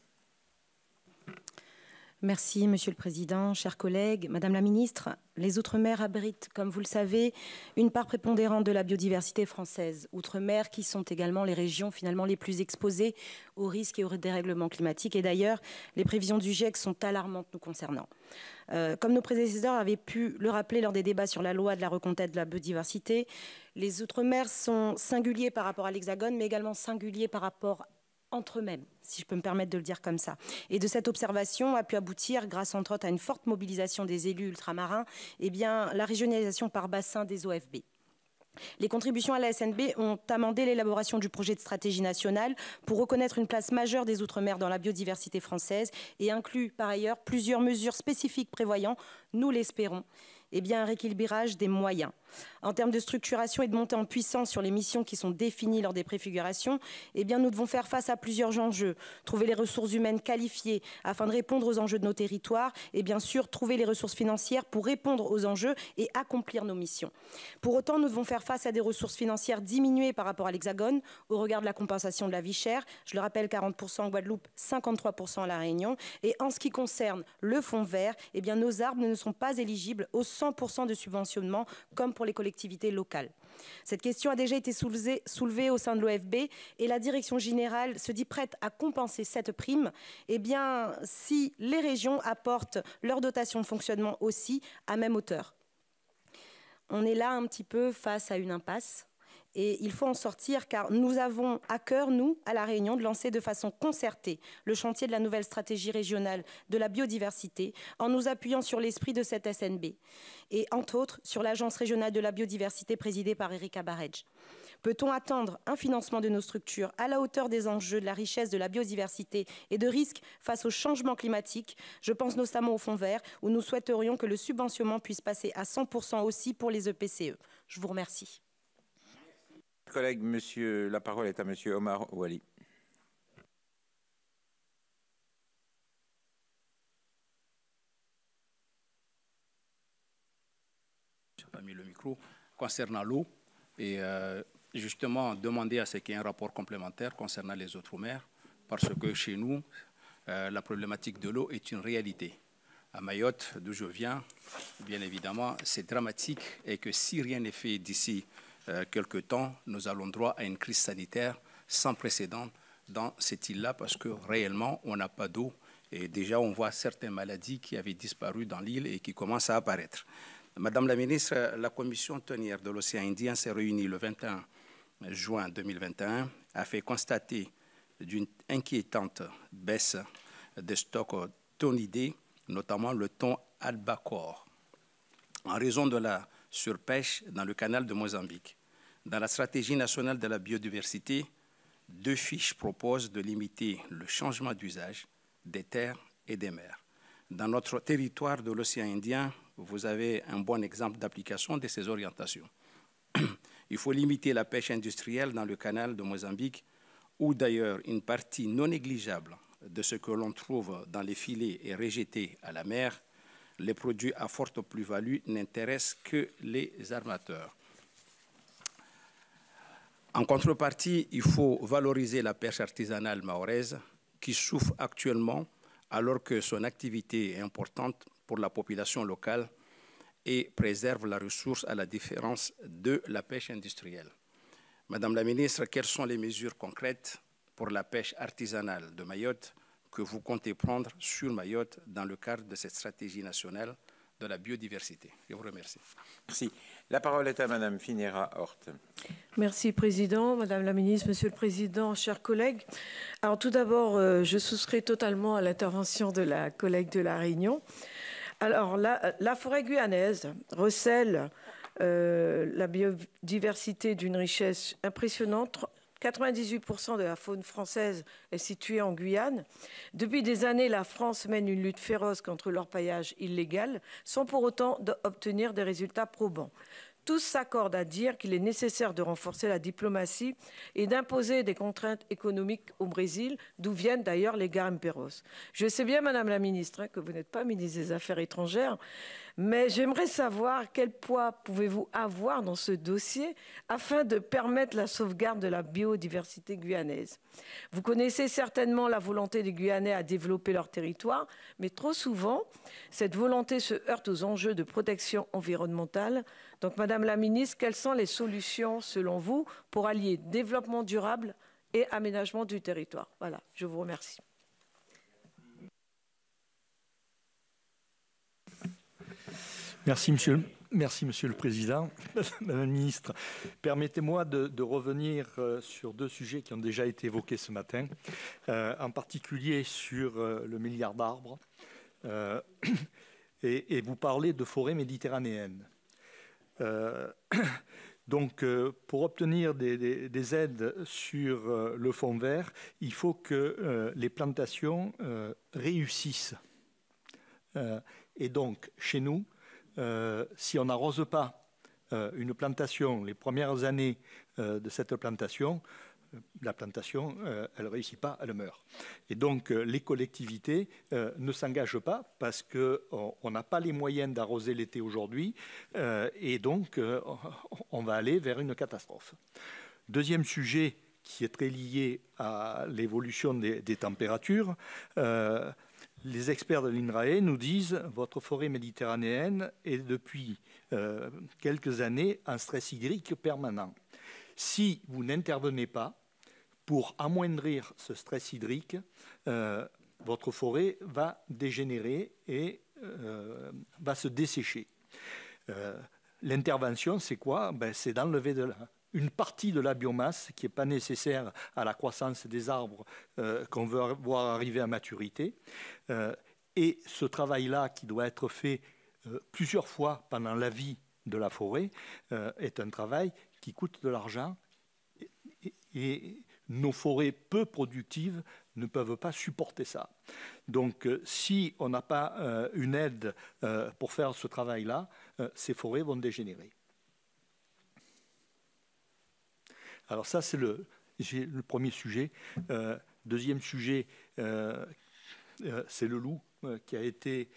Merci, Monsieur le Président, chers collègues. Madame la Ministre, les Outre-mer abritent, comme vous le savez, une part prépondérante de la biodiversité française. Outre-mer qui sont également les régions finalement les plus exposées aux risques et aux dérèglements climatiques. Et d'ailleurs, les prévisions du GIEC sont alarmantes nous concernant. Comme nos prédécesseurs avaient pu le rappeler lors des débats sur la loi de la reconquête de la biodiversité, les Outre-mer sont singuliers par rapport à l'Hexagone, mais également singuliers par rapport entre eux-mêmes, si je peux me permettre de le dire comme ça. Et de cette observation a pu aboutir, grâce entre autres à une forte mobilisation des élus ultramarins, eh bien, la régionalisation par bassin des OFB. Les contributions à la SNB ont amendé l'élaboration du projet de stratégie nationale pour reconnaître une place majeure des Outre-mer dans la biodiversité française et inclut par ailleurs plusieurs mesures spécifiques prévoyant, nous l'espérons, eh bien, un rééquilibrage des moyens. En termes de structuration et de montée en puissance sur les missions qui sont définies lors des préfigurations, eh bien, nous devons faire face à plusieurs enjeux. Trouver les ressources humaines qualifiées afin de répondre aux enjeux de nos territoires et bien sûr trouver les ressources financières pour répondre aux enjeux et accomplir nos missions. Pour autant, nous devons faire face à des ressources financières diminuées par rapport à l'Hexagone au regard de la compensation de la vie chère. Je le rappelle, 40% en Guadeloupe, 53% à La Réunion. Et en ce qui concerne le fonds vert, eh bien, nos arbres ne sont pas éligibles aux 100% de subventionnement comme pour les collectivités locales. Cette question a déjà été soulevée au sein de l'OFB et la direction générale se dit prête à compenser cette prime, eh bien, si les régions apportent leur dotation de fonctionnement aussi à même hauteur. On est là un petit peu face à une impasse. Et il faut en sortir car nous avons à cœur, nous, à La Réunion, de lancer de façon concertée le chantier de la nouvelle stratégie régionale de la biodiversité en nous appuyant sur l'esprit de cette SNB et, entre autres, sur l'Agence régionale de la biodiversité présidée par Erika Barej. Peut-on attendre un financement de nos structures à la hauteur des enjeux de la richesse de la biodiversité et de risques face au changement climatique? Je pense notamment au fonds vert où nous souhaiterions que le subventionnement puisse passer à 100% aussi pour les EPCE. Je vous remercie. Collègue, la parole est à Monsieur Omar Ouali. mis le micro, concernant l'eau, et justement demander à ce qu'il y ait un rapport complémentaire concernant les Outre-mer, parce que chez nous, la problématique de l'eau est une réalité. À Mayotte, d'où je viens, bien évidemment, c'est dramatique et que si rien n'est fait d'ici quelque temps, nous allons droit à une crise sanitaire sans précédent dans cette île-là parce que réellement, on n'a pas d'eau. Et déjà, on voit certaines maladies qui avaient disparu dans l'île et qui commencent à apparaître. Madame la ministre, la commission tonnière de l'océan Indien s'est réunie le 21 juin 2021, a fait constater d'une inquiétante baisse des stocks tonidés, notamment le thon albacore, en raison de la surpêche dans le canal de Mozambique. Dans la stratégie nationale de la biodiversité, 2 fiches proposent de limiter le changement d'usage des terres et des mers. Dans notre territoire de l'océan Indien, vous avez un bon exemple d'application de ces orientations. Il faut limiter la pêche industrielle dans le canal de Mozambique, où d'ailleurs une partie non négligeable de ce que l'on trouve dans les filets est rejeté à la mer. Les produits à forte plus-value n'intéressent que les armateurs. En contrepartie, il faut valoriser la pêche artisanale mahoraise qui souffre actuellement alors que son activité est importante pour la population locale et préserve la ressource à la différence de la pêche industrielle. Madame la ministre, quelles sont les mesures concrètes pour la pêche artisanale de Mayotte que vous comptez prendre sur Mayotte dans le cadre de cette stratégie nationale de la biodiversité? Je vous remercie. Merci. La parole est à Madame Phinera Hort. Merci, Président, Madame la Ministre, Monsieur le Président, chers collègues. Alors tout d'abord, je souscris totalement à l'intervention de la collègue de La Réunion. Alors la forêt guyanaise recèle la biodiversité d'une richesse impressionnante. 98% de la faune française est située en Guyane. Depuis des années, la France mène une lutte féroce contre l'orpaillage illégal, sans pour autant obtenir des résultats probants. Tous s'accordent à dire qu'il est nécessaire de renforcer la diplomatie et d'imposer des contraintes économiques au Brésil, d'où viennent d'ailleurs les garimperos. Je sais bien, Madame la Ministre, que vous n'êtes pas ministre des Affaires étrangères, mais j'aimerais savoir quel poids pouvez-vous avoir dans ce dossier afin de permettre la sauvegarde de la biodiversité guyanaise. Vous connaissez certainement la volonté des Guyanais à développer leur territoire, mais trop souvent, cette volonté se heurte aux enjeux de protection environnementale. Donc, Madame la Ministre, quelles sont les solutions, selon vous, pour allier développement durable et aménagement du territoire? Voilà, je vous remercie. Merci, Monsieur le Président. Madame la Ministre, permettez-moi de revenir sur 2 sujets qui ont déjà été évoqués ce matin, en particulier sur le milliard d'arbres, et vous parlez de forêts méditerranéennes. Donc, pour obtenir des aides sur le fonds vert, il faut que les plantations réussissent. Et donc, chez nous, si on n'arrose pas une plantation les premières années de cette plantation, la plantation, elle ne réussit pas, elle meurt. Et donc, les collectivités ne s'engagent pas parce qu'on n'a pas les moyens d'arroser l'été aujourd'hui et donc on va aller vers une catastrophe. Deuxième sujet qui est très lié à l'évolution des températures, les experts de l'INRAE nous disent « Votre forêt méditerranéenne est depuis quelques années en stress hydrique permanent. Si vous n'intervenez pas pour amoindrir ce stress hydrique, votre forêt va dégénérer et va se dessécher. L'intervention, c'est quoi? C'est d'enlever une partie de la biomasse qui n'est pas nécessaire à la croissance des arbres qu'on veut voir arriver à maturité. Et ce travail-là, qui doit être fait plusieurs fois pendant la vie de la forêt, est un travail qui coûte de l'argent. Et nos forêts peu productives ne peuvent pas supporter ça. Donc, si on n'a pas une aide pour faire ce travail-là, ces forêts vont dégénérer. Alors ça, c'est le premier sujet. Deuxième sujet, c'est le loup. qui a été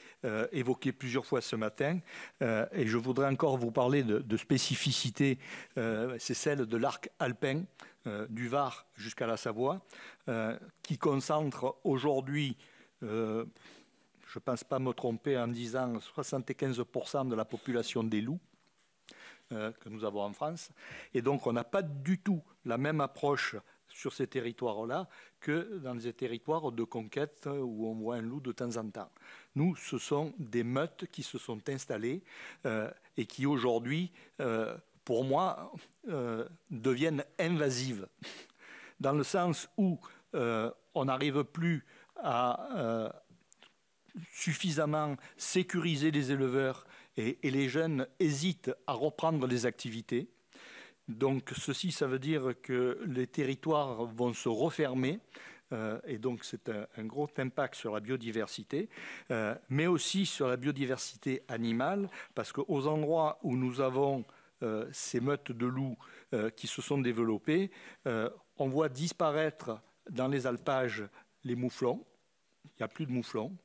évoquée plusieurs fois ce matin, et je voudrais encore vous parler de spécificité, c'est celle de l'arc alpin, du Var jusqu'à la Savoie, qui concentre aujourd'hui, je ne pense pas me tromper en disant 75% de la population des loups que nous avons en France. Et donc on n'a pas du tout la même approche sur ces territoires-là que dans des territoires de conquête où on voit un loup de temps en temps. Nous, ce sont des meutes qui se sont installées et qui aujourd'hui, pour moi, deviennent invasives, dans le sens où on n'arrive plus à suffisamment sécuriser les éleveurs et les jeunes hésitent à reprendre les activités. Donc ceci, ça veut dire que les territoires vont se refermer et donc c'est un gros impact sur la biodiversité, mais aussi sur la biodiversité animale, parce qu'aux endroits où nous avons ces meutes de loups qui se sont développées, on voit disparaître dans les alpages les mouflons. Il n'y a plus de mouflons.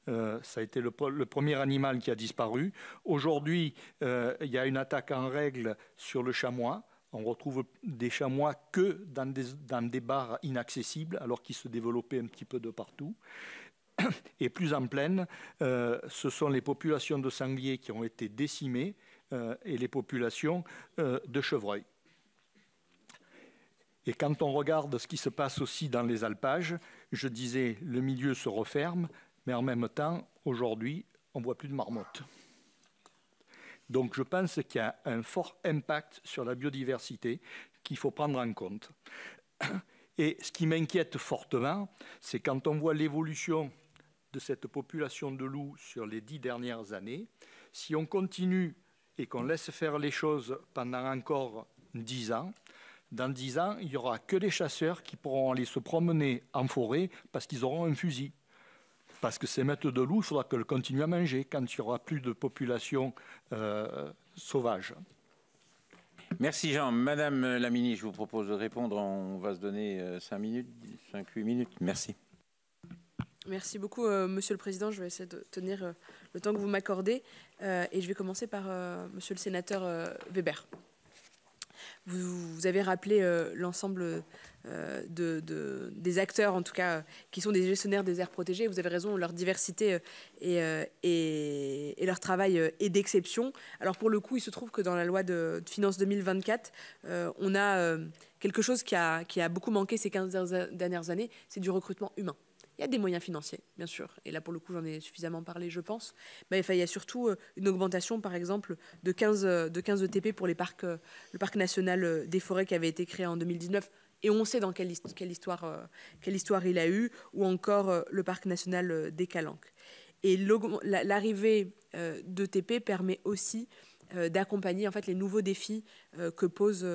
Ça a été le premier animal qui a disparu. Aujourd'hui, il y a une attaque en règle sur le chamois. On retrouve des chamois que dans des barres inaccessibles, alors qu'ils se développaient un petit peu de partout. Et plus en plaine, ce sont les populations de sangliers qui ont été décimées et les populations de chevreuils. Et quand on regarde ce qui se passe aussi dans les alpages, je disais, le milieu se referme, mais en même temps, aujourd'hui, on ne voit plus de marmottes. Donc je pense qu'il y a un fort impact sur la biodiversité qu'il faut prendre en compte. Et ce qui m'inquiète fortement, c'est quand on voit l'évolution de cette population de loups sur les 10 dernières années. Si on continue et qu'on laisse faire les choses pendant encore 10 ans, dans 10 ans, il n'y aura que les chasseurs qui pourront aller se promener en forêt parce qu'ils auront un fusil. Parce que ces meutes de loups, il faudra qu'elles continuent à manger quand il n'y aura plus de population sauvage. Merci Jean. Madame la ministre, je vous propose de répondre. On va se donner 5-8 minutes. Merci. Merci beaucoup, Monsieur le Président. Je vais essayer de tenir le temps que vous m'accordez. Et je vais commencer par Monsieur le Sénateur Weber. Vous avez rappelé l'ensemble des acteurs, en tout cas, qui sont des gestionnaires des aires protégées. Vous avez raison, leur diversité et leur travail est d'exception. Alors pour le coup, il se trouve que dans la loi de finances 2024, on a quelque chose qui a beaucoup manqué ces 15 dernières années, c'est du recrutement humain. Il y a des moyens financiers, bien sûr, et là, pour le coup, j'en ai suffisamment parlé, je pense. Mais il y a surtout une augmentation, par exemple, de 15 ETP pour le parc national des forêts qui avait été créé en 2019, et on sait dans quelle histoire il a eu, ou encore le parc national des Calanques. Et l'arrivée d'ETP permet aussi d'accompagner en fait, les nouveaux défis que posent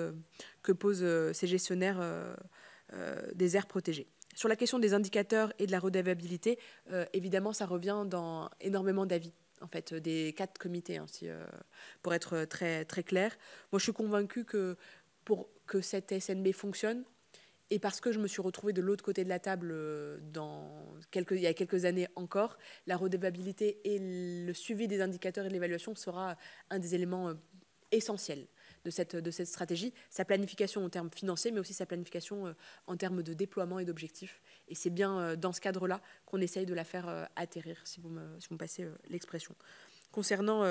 ces gestionnaires des aires protégées. Sur la question des indicateurs et de la redevabilité, évidemment, ça revient dans énormément d'avis, en fait, des 4 comités, hein, pour être très, très clair. Moi, je suis convaincue que pour que cette SNB fonctionne, et parce que je me suis retrouvée de l'autre côté de la table il y a quelques années encore, la redevabilité et le suivi des indicateurs et de l'évaluation sera un des éléments essentiels de cette stratégie, sa planification en termes financiers, mais aussi sa planification en termes de déploiement et d'objectifs. Et c'est bien dans ce cadre-là qu'on essaye de la faire atterrir, si vous me passez l'expression. Concernant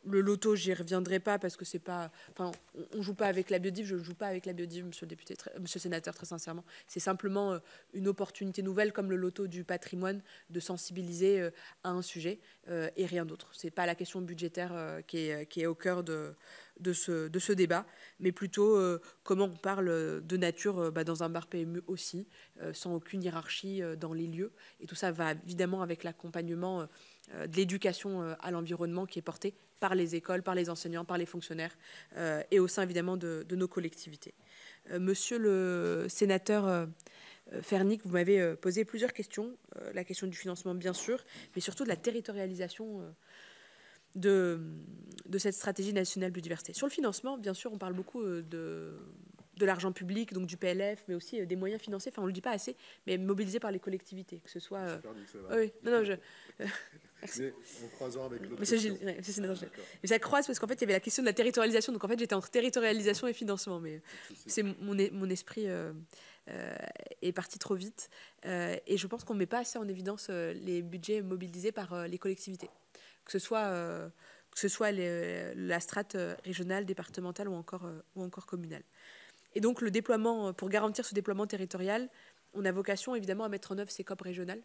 le loto, j'y reviendrai pas parce que c'est pas. Enfin, on joue pas avec la biodive. Je ne joue pas avec la biodive, monsieur le sénateur, très sincèrement. C'est simplement une opportunité nouvelle, comme le loto du patrimoine, de sensibiliser à un sujet et rien d'autre. C'est pas la question budgétaire qui est au cœur de ce débat, mais plutôt comment on parle de nature dans un bar PMU aussi, sans aucune hiérarchie dans les lieux. Et tout ça va évidemment avec l'accompagnement de l'éducation à l'environnement qui est portée par les écoles, par les enseignants, par les fonctionnaires et au sein évidemment de nos collectivités. Monsieur le sénateur Fernic, vous m'avez posé plusieurs questions, la question du financement bien sûr, mais surtout de la territorialisation de cette stratégie nationale biodiversité. Sur le financement, bien sûr, on parle beaucoup de de l'argent public, donc du PLF, mais aussi des moyens financiers, enfin on ne le dit pas assez, mais mobilisés par les collectivités, que ce soit... oui, non, merci. Mais en croisant avec l'autre. Monsieur Gilles, mais ça croise parce qu'en fait, il y avait la question de la territorialisation. Donc en fait, j'étais entre territorialisation et financement, mais c'est mon esprit est parti trop vite. Et je pense qu'on ne met pas assez en évidence les budgets mobilisés par les collectivités, que ce soit la strate régionale, départementale ou encore communale. Et donc le déploiement, pour garantir ce déploiement territorial, on a vocation évidemment à mettre en œuvre ces COP régionales.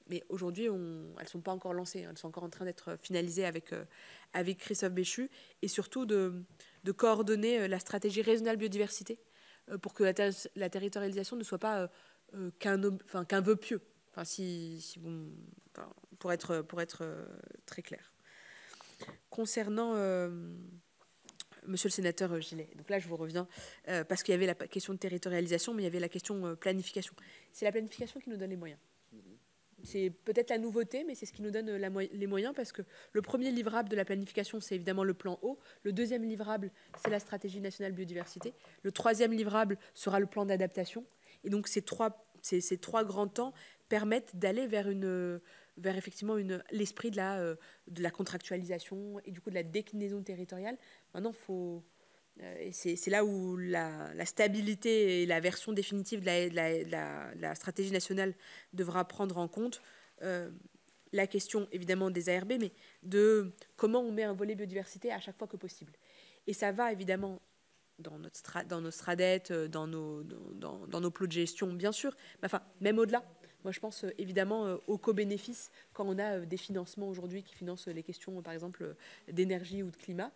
Mais aujourd'hui, elles ne sont pas encore lancées. Elles sont encore en train d'être finalisées avec Christophe Béchu. Et surtout de coordonner la stratégie régionale biodiversité pour que la territorialisation ne soit pas qu'un vœu pieux. Pour être très clair. Concernant... Monsieur le sénateur Gillet, donc là je vous reviens, parce qu'il y avait la question de territorialisation, mais il y avait la question planification. C'est la planification qui nous donne les moyens. C'est peut-être la nouveauté, mais c'est ce qui nous donne les moyens, parce que le premier livrable de la planification, c'est évidemment le plan eau. Le deuxième livrable, c'est la stratégie nationale biodiversité. Le troisième livrable sera le plan d'adaptation. Et donc ces trois grands temps permettent d'aller vers effectivement l'esprit de la contractualisation et du coup de la déclinaison territoriale. Maintenant, c'est là où la stabilité et la version définitive de la stratégie nationale devra prendre en compte la question évidemment des ARB, mais de comment on met un volet biodiversité à chaque fois que possible. Et ça va évidemment dans notre STRADET, dans nos plots de gestion, bien sûr, mais enfin, même au-delà. Moi, je pense évidemment aux co-bénéfices quand on a des financements aujourd'hui qui financent les questions, par exemple, d'énergie ou de climat.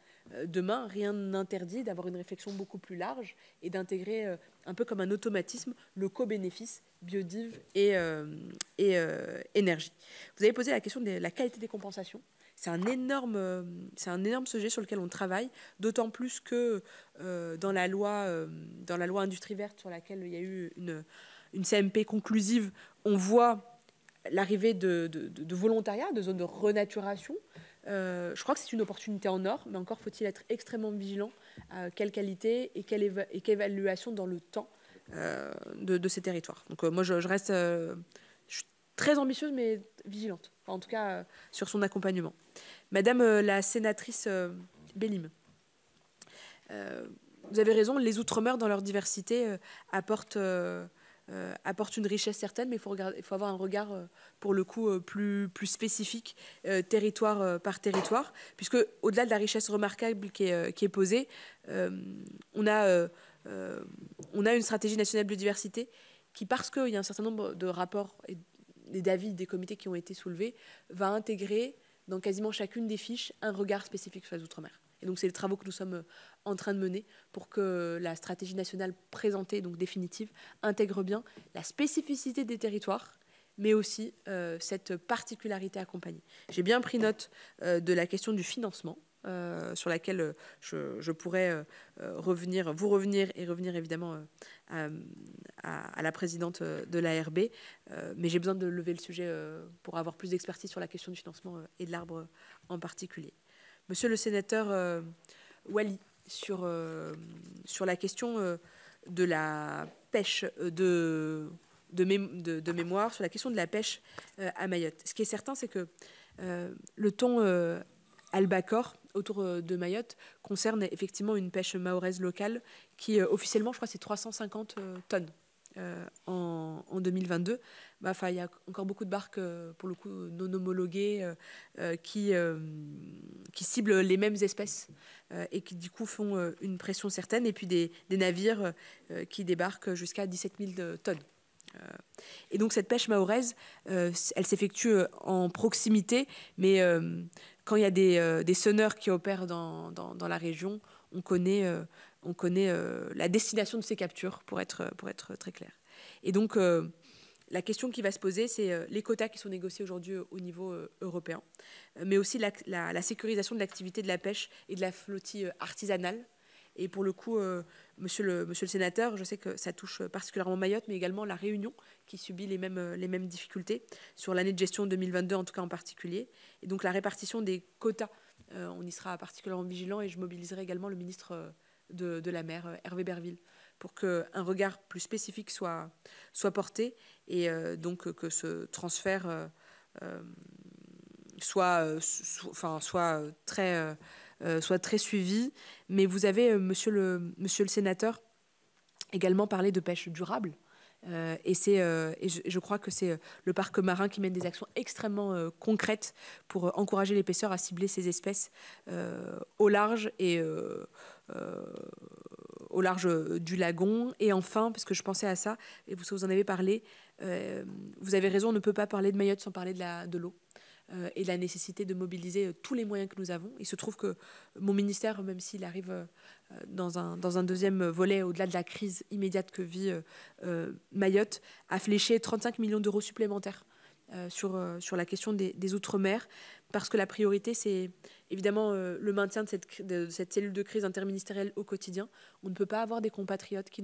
Demain, rien n'interdit d'avoir une réflexion beaucoup plus large et d'intégrer un peu comme un automatisme le co-bénéfice biodiv et énergie. Vous avez posé la question de la qualité des compensations. C'est un énorme sujet sur lequel on travaille, d'autant plus que dans la loi Industrie verte sur laquelle il y a eu une CMP conclusive, on voit l'arrivée de volontariat, de zones de renaturation. Je crois que c'est une opportunité en or, mais encore faut-il être extrêmement vigilant à quelle qualité et quelle évaluation dans le temps de ces territoires. Donc moi, je reste je suis très ambitieuse, mais vigilante, enfin, en tout cas sur son accompagnement. Madame la sénatrice Bélim, vous avez raison, les Outre-mer dans leur diversité apportent une richesse certaine, mais il faut avoir un regard, pour le coup, plus spécifique, territoire par territoire, puisque au-delà de la richesse remarquable qui est posée, on a une stratégie nationale biodiversité qui, parce qu'il y a un certain nombre de rapports et d'avis des comités qui ont été soulevés, va intégrer dans quasiment chacune des fiches un regard spécifique sur les Outre-mer. Et donc, c'est les travaux que nous sommes en train de mener pour que la stratégie nationale présentée, donc définitive, intègre bien la spécificité des territoires, mais aussi cette particularité accompagnée. J'ai bien pris note de la question du financement, sur laquelle je pourrais vous revenir et revenir évidemment à la présidente de l'ARB, mais j'ai besoin de lever le sujet pour avoir plus d'expertise sur la question du financement et de l'arbre en particulier. Monsieur le sénateur Wally, sur la question de la pêche de mémoire, sur la question de la pêche à Mayotte. Ce qui est certain, c'est que le thon albacore autour de Mayotte concerne effectivement une pêche mahoraise locale qui, officiellement, je crois, c'est 350 tonnes. En 2022, il y a encore beaucoup de barques, pour le coup, non homologuées, qui ciblent les mêmes espèces et qui, du coup, font une pression certaine. Et puis des navires qui débarquent jusqu'à 17 000 tonnes. Et donc, cette pêche mahoraise, elle s'effectue en proximité, mais quand il y a des sonneurs qui opèrent dans la région, on connaît la destination de ces captures, pour être très clair. Et donc, la question qui va se poser, c'est les quotas qui sont négociés aujourd'hui au niveau européen, mais aussi la sécurisation de l'activité de la pêche et de la flottille artisanale. Et pour le coup, monsieur le sénateur, je sais que ça touche particulièrement Mayotte, mais également la Réunion, qui subit les mêmes difficultés sur l'année de gestion 2022, en tout cas en particulier. Et donc, la répartition des quotas, on y sera particulièrement vigilant, et je mobiliserai également le ministre de la maire Hervé Berville, pour qu'un regard plus spécifique soit porté et donc que ce transfert soit très suivi. Mais vous avez, monsieur le sénateur, également parlé de pêche durable. Et je crois que c'est le parc marin qui mène des actions extrêmement concrètes pour encourager les pêcheurs à cibler ces espèces au large et au large du lagon. Et enfin, parce que je pensais à ça, et vous en avez parlé, vous avez raison, on ne peut pas parler de Mayotte sans parler de l'eau. Et la nécessité de mobiliser tous les moyens que nous avons. Il se trouve que mon ministère, même s'il arrive dans un deuxième volet, au-delà de la crise immédiate que vit Mayotte, a fléché 35 millions d'euros supplémentaires sur la question des Outre-mer, parce que la priorité, c'est évidemment le maintien de cette cellule de crise interministérielle au quotidien. On ne peut pas avoir des compatriotes qui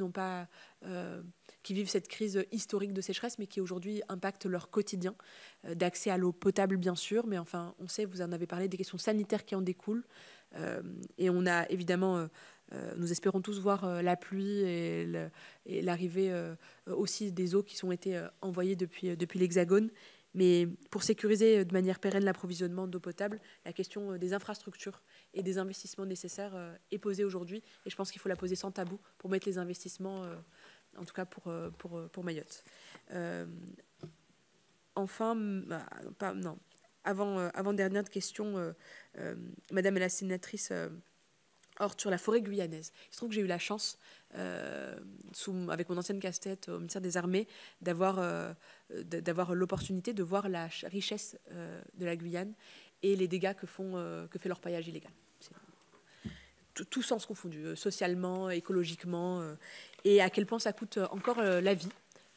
vivent cette crise historique de sécheresse, mais qui aujourd'hui impactent leur quotidien, d'accès à l'eau potable bien sûr, mais enfin on sait, vous en avez parlé, des questions sanitaires qui en découlent. Et on a évidemment, nous espérons tous voir la pluie et l'arrivée aussi des eaux qui ont été envoyées depuis l'Hexagone. Mais pour sécuriser de manière pérenne l'approvisionnement d'eau potable, la question des infrastructures et des investissements nécessaires est posée aujourd'hui. Et je pense qu'il faut la poser sans tabou pour mettre les investissements, en tout cas pour Mayotte. Enfin, avant-dernière question, Madame la sénatrice Horth, sur la forêt guyanaise. Il se trouve que j'ai eu la chance, avec mon ancienne casquette au ministère des Armées, d'avoir l'opportunité de voir la richesse de la Guyane et les dégâts que fait l'orpaillage illégal. Tout sens confondu, socialement, écologiquement, et à quel point ça coûte encore la vie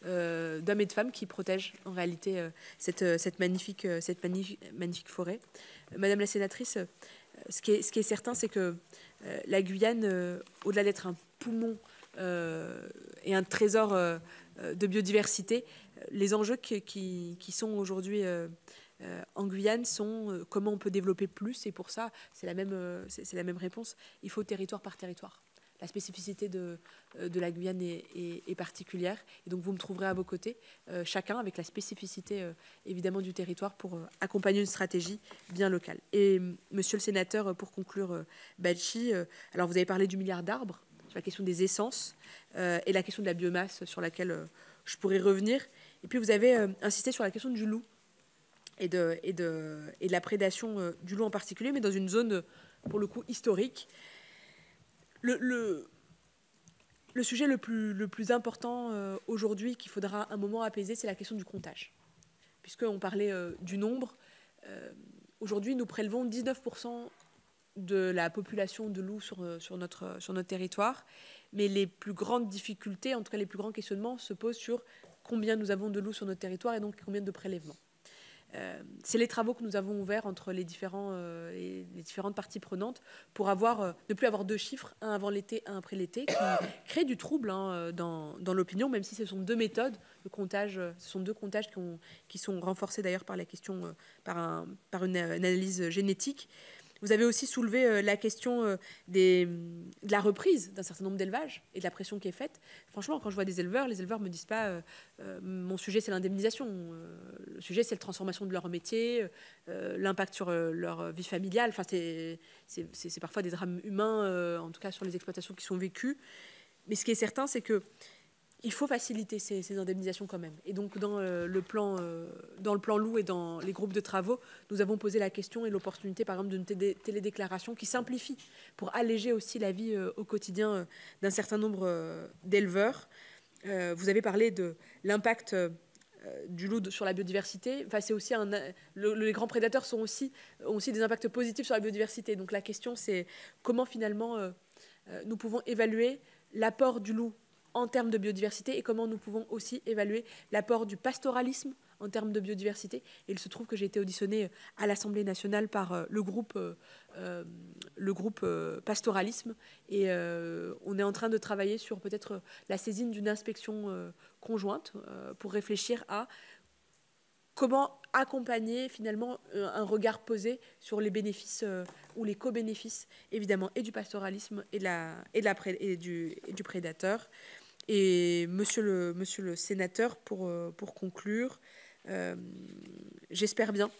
d'hommes et de femmes qui protègent en réalité cette magnifique forêt. Madame la sénatrice, ce qui est certain, c'est que la Guyane, au-delà d'être un poumon et un trésor de biodiversité, les enjeux qui sont aujourd'hui en Guyane sont comment on peut développer plus. Et pour ça, c'est la même réponse. Il faut territoire par territoire. La spécificité de la Guyane est particulière. Et donc, vous me trouverez à vos côtés, chacun avec la spécificité, évidemment, du territoire pour accompagner une stratégie bien locale. Et, monsieur le sénateur, pour conclure, Badji, alors vous avez parlé du milliard d'arbres, sur la question des essences et la question de la biomasse sur laquelle je pourrais revenir. Et puis, vous avez insisté sur la question du loup et de la prédation du loup en particulier, mais dans une zone, pour le coup, historique. Le sujet le plus important aujourd'hui qu'il faudra un moment apaiser, c'est la question du comptage. Puisqu'on parlait du nombre, aujourd'hui nous prélevons 19% de la population de loups sur notre territoire, mais les plus grandes difficultés, en tout cas les plus grands questionnements, se posent sur combien nous avons de loups sur notre territoire et donc combien de prélèvements. C'est les travaux que nous avons ouverts entre les différentes parties prenantes pour ne plus avoir deux chiffres, un avant l'été, un après l'été, qui créent du trouble dans l'opinion, même si ce sont deux méthodes de comptage, ce sont deux comptages qui sont renforcés d'ailleurs par la question, par une analyse génétique. Vous avez aussi soulevé la question de la reprise d'un certain nombre d'élevages et de la pression qui est faite. Franchement, quand je vois des éleveurs, les éleveurs ne me disent pas mon sujet c'est l'indemnisation, le sujet c'est la transformation de leur métier, l'impact sur leur vie familiale. Enfin, c'est parfois des drames humains, en tout cas sur les exploitations qui sont vécues. Mais ce qui est certain, c'est que il faut faciliter ces indemnisations quand même. Et donc, dans le plan loup et dans les groupes de travaux, nous avons posé la question et l'opportunité, par exemple, d'une télédéclaration qui simplifie pour alléger aussi la vie au quotidien d'un certain nombre d'éleveurs. Vous avez parlé de l'impact du loup sur la biodiversité. Enfin, c'est aussi les grands prédateurs ont aussi des impacts positifs sur la biodiversité. Donc, la question, c'est comment, finalement, nous pouvons évaluer l'apport du loup en termes de biodiversité et comment nous pouvons aussi évaluer l'apport du pastoralisme en termes de biodiversité. Et il se trouve que j'ai été auditionnée à l'Assemblée nationale par le groupe pastoralisme et on est en train de travailler sur peut-être la saisine d'une inspection conjointe pour réfléchir à comment accompagner finalement un regard posé sur les bénéfices ou les co-bénéfices, évidemment, et du pastoralisme et du prédateur. Et monsieur le sénateur, pour conclure, j'espère bien,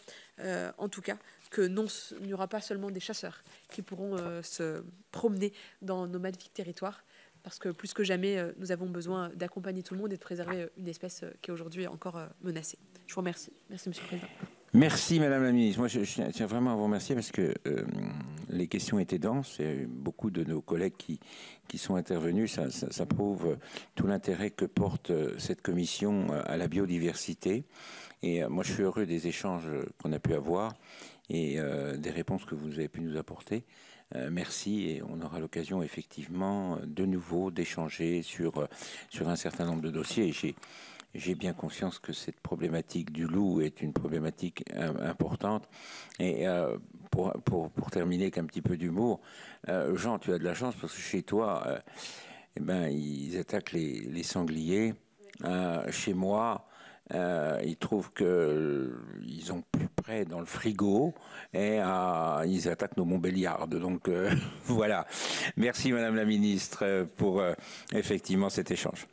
en tout cas, que il n'y aura pas seulement des chasseurs qui pourront se promener dans nos magnifiques territoires, parce que plus que jamais, nous avons besoin d'accompagner tout le monde et de préserver une espèce qui est aujourd'hui encore menacée. Je vous remercie. Merci, Monsieur le Président. Merci, Madame la Ministre. Moi, je tiens vraiment à vous remercier parce que les questions étaient denses. Il y a eu beaucoup de nos collègues qui sont intervenus. Ça prouve tout l'intérêt que porte cette commission à la biodiversité. Et moi, je suis heureux des échanges qu'on a pu avoir et des réponses que vous avez pu nous apporter. Merci, et on aura l'occasion effectivement de nouveau d'échanger sur un certain nombre de dossiers. Et j'ai bien conscience que cette problématique du loup est une problématique importante. Et pour terminer avec un petit peu d'humour, Jean, tu as de la chance parce que chez toi, ils attaquent les sangliers. Chez moi, ils trouvent qu'ils ont plus près dans le frigo et ils attaquent nos montbéliardes. Donc voilà. Merci Madame la Ministre pour effectivement cet échange.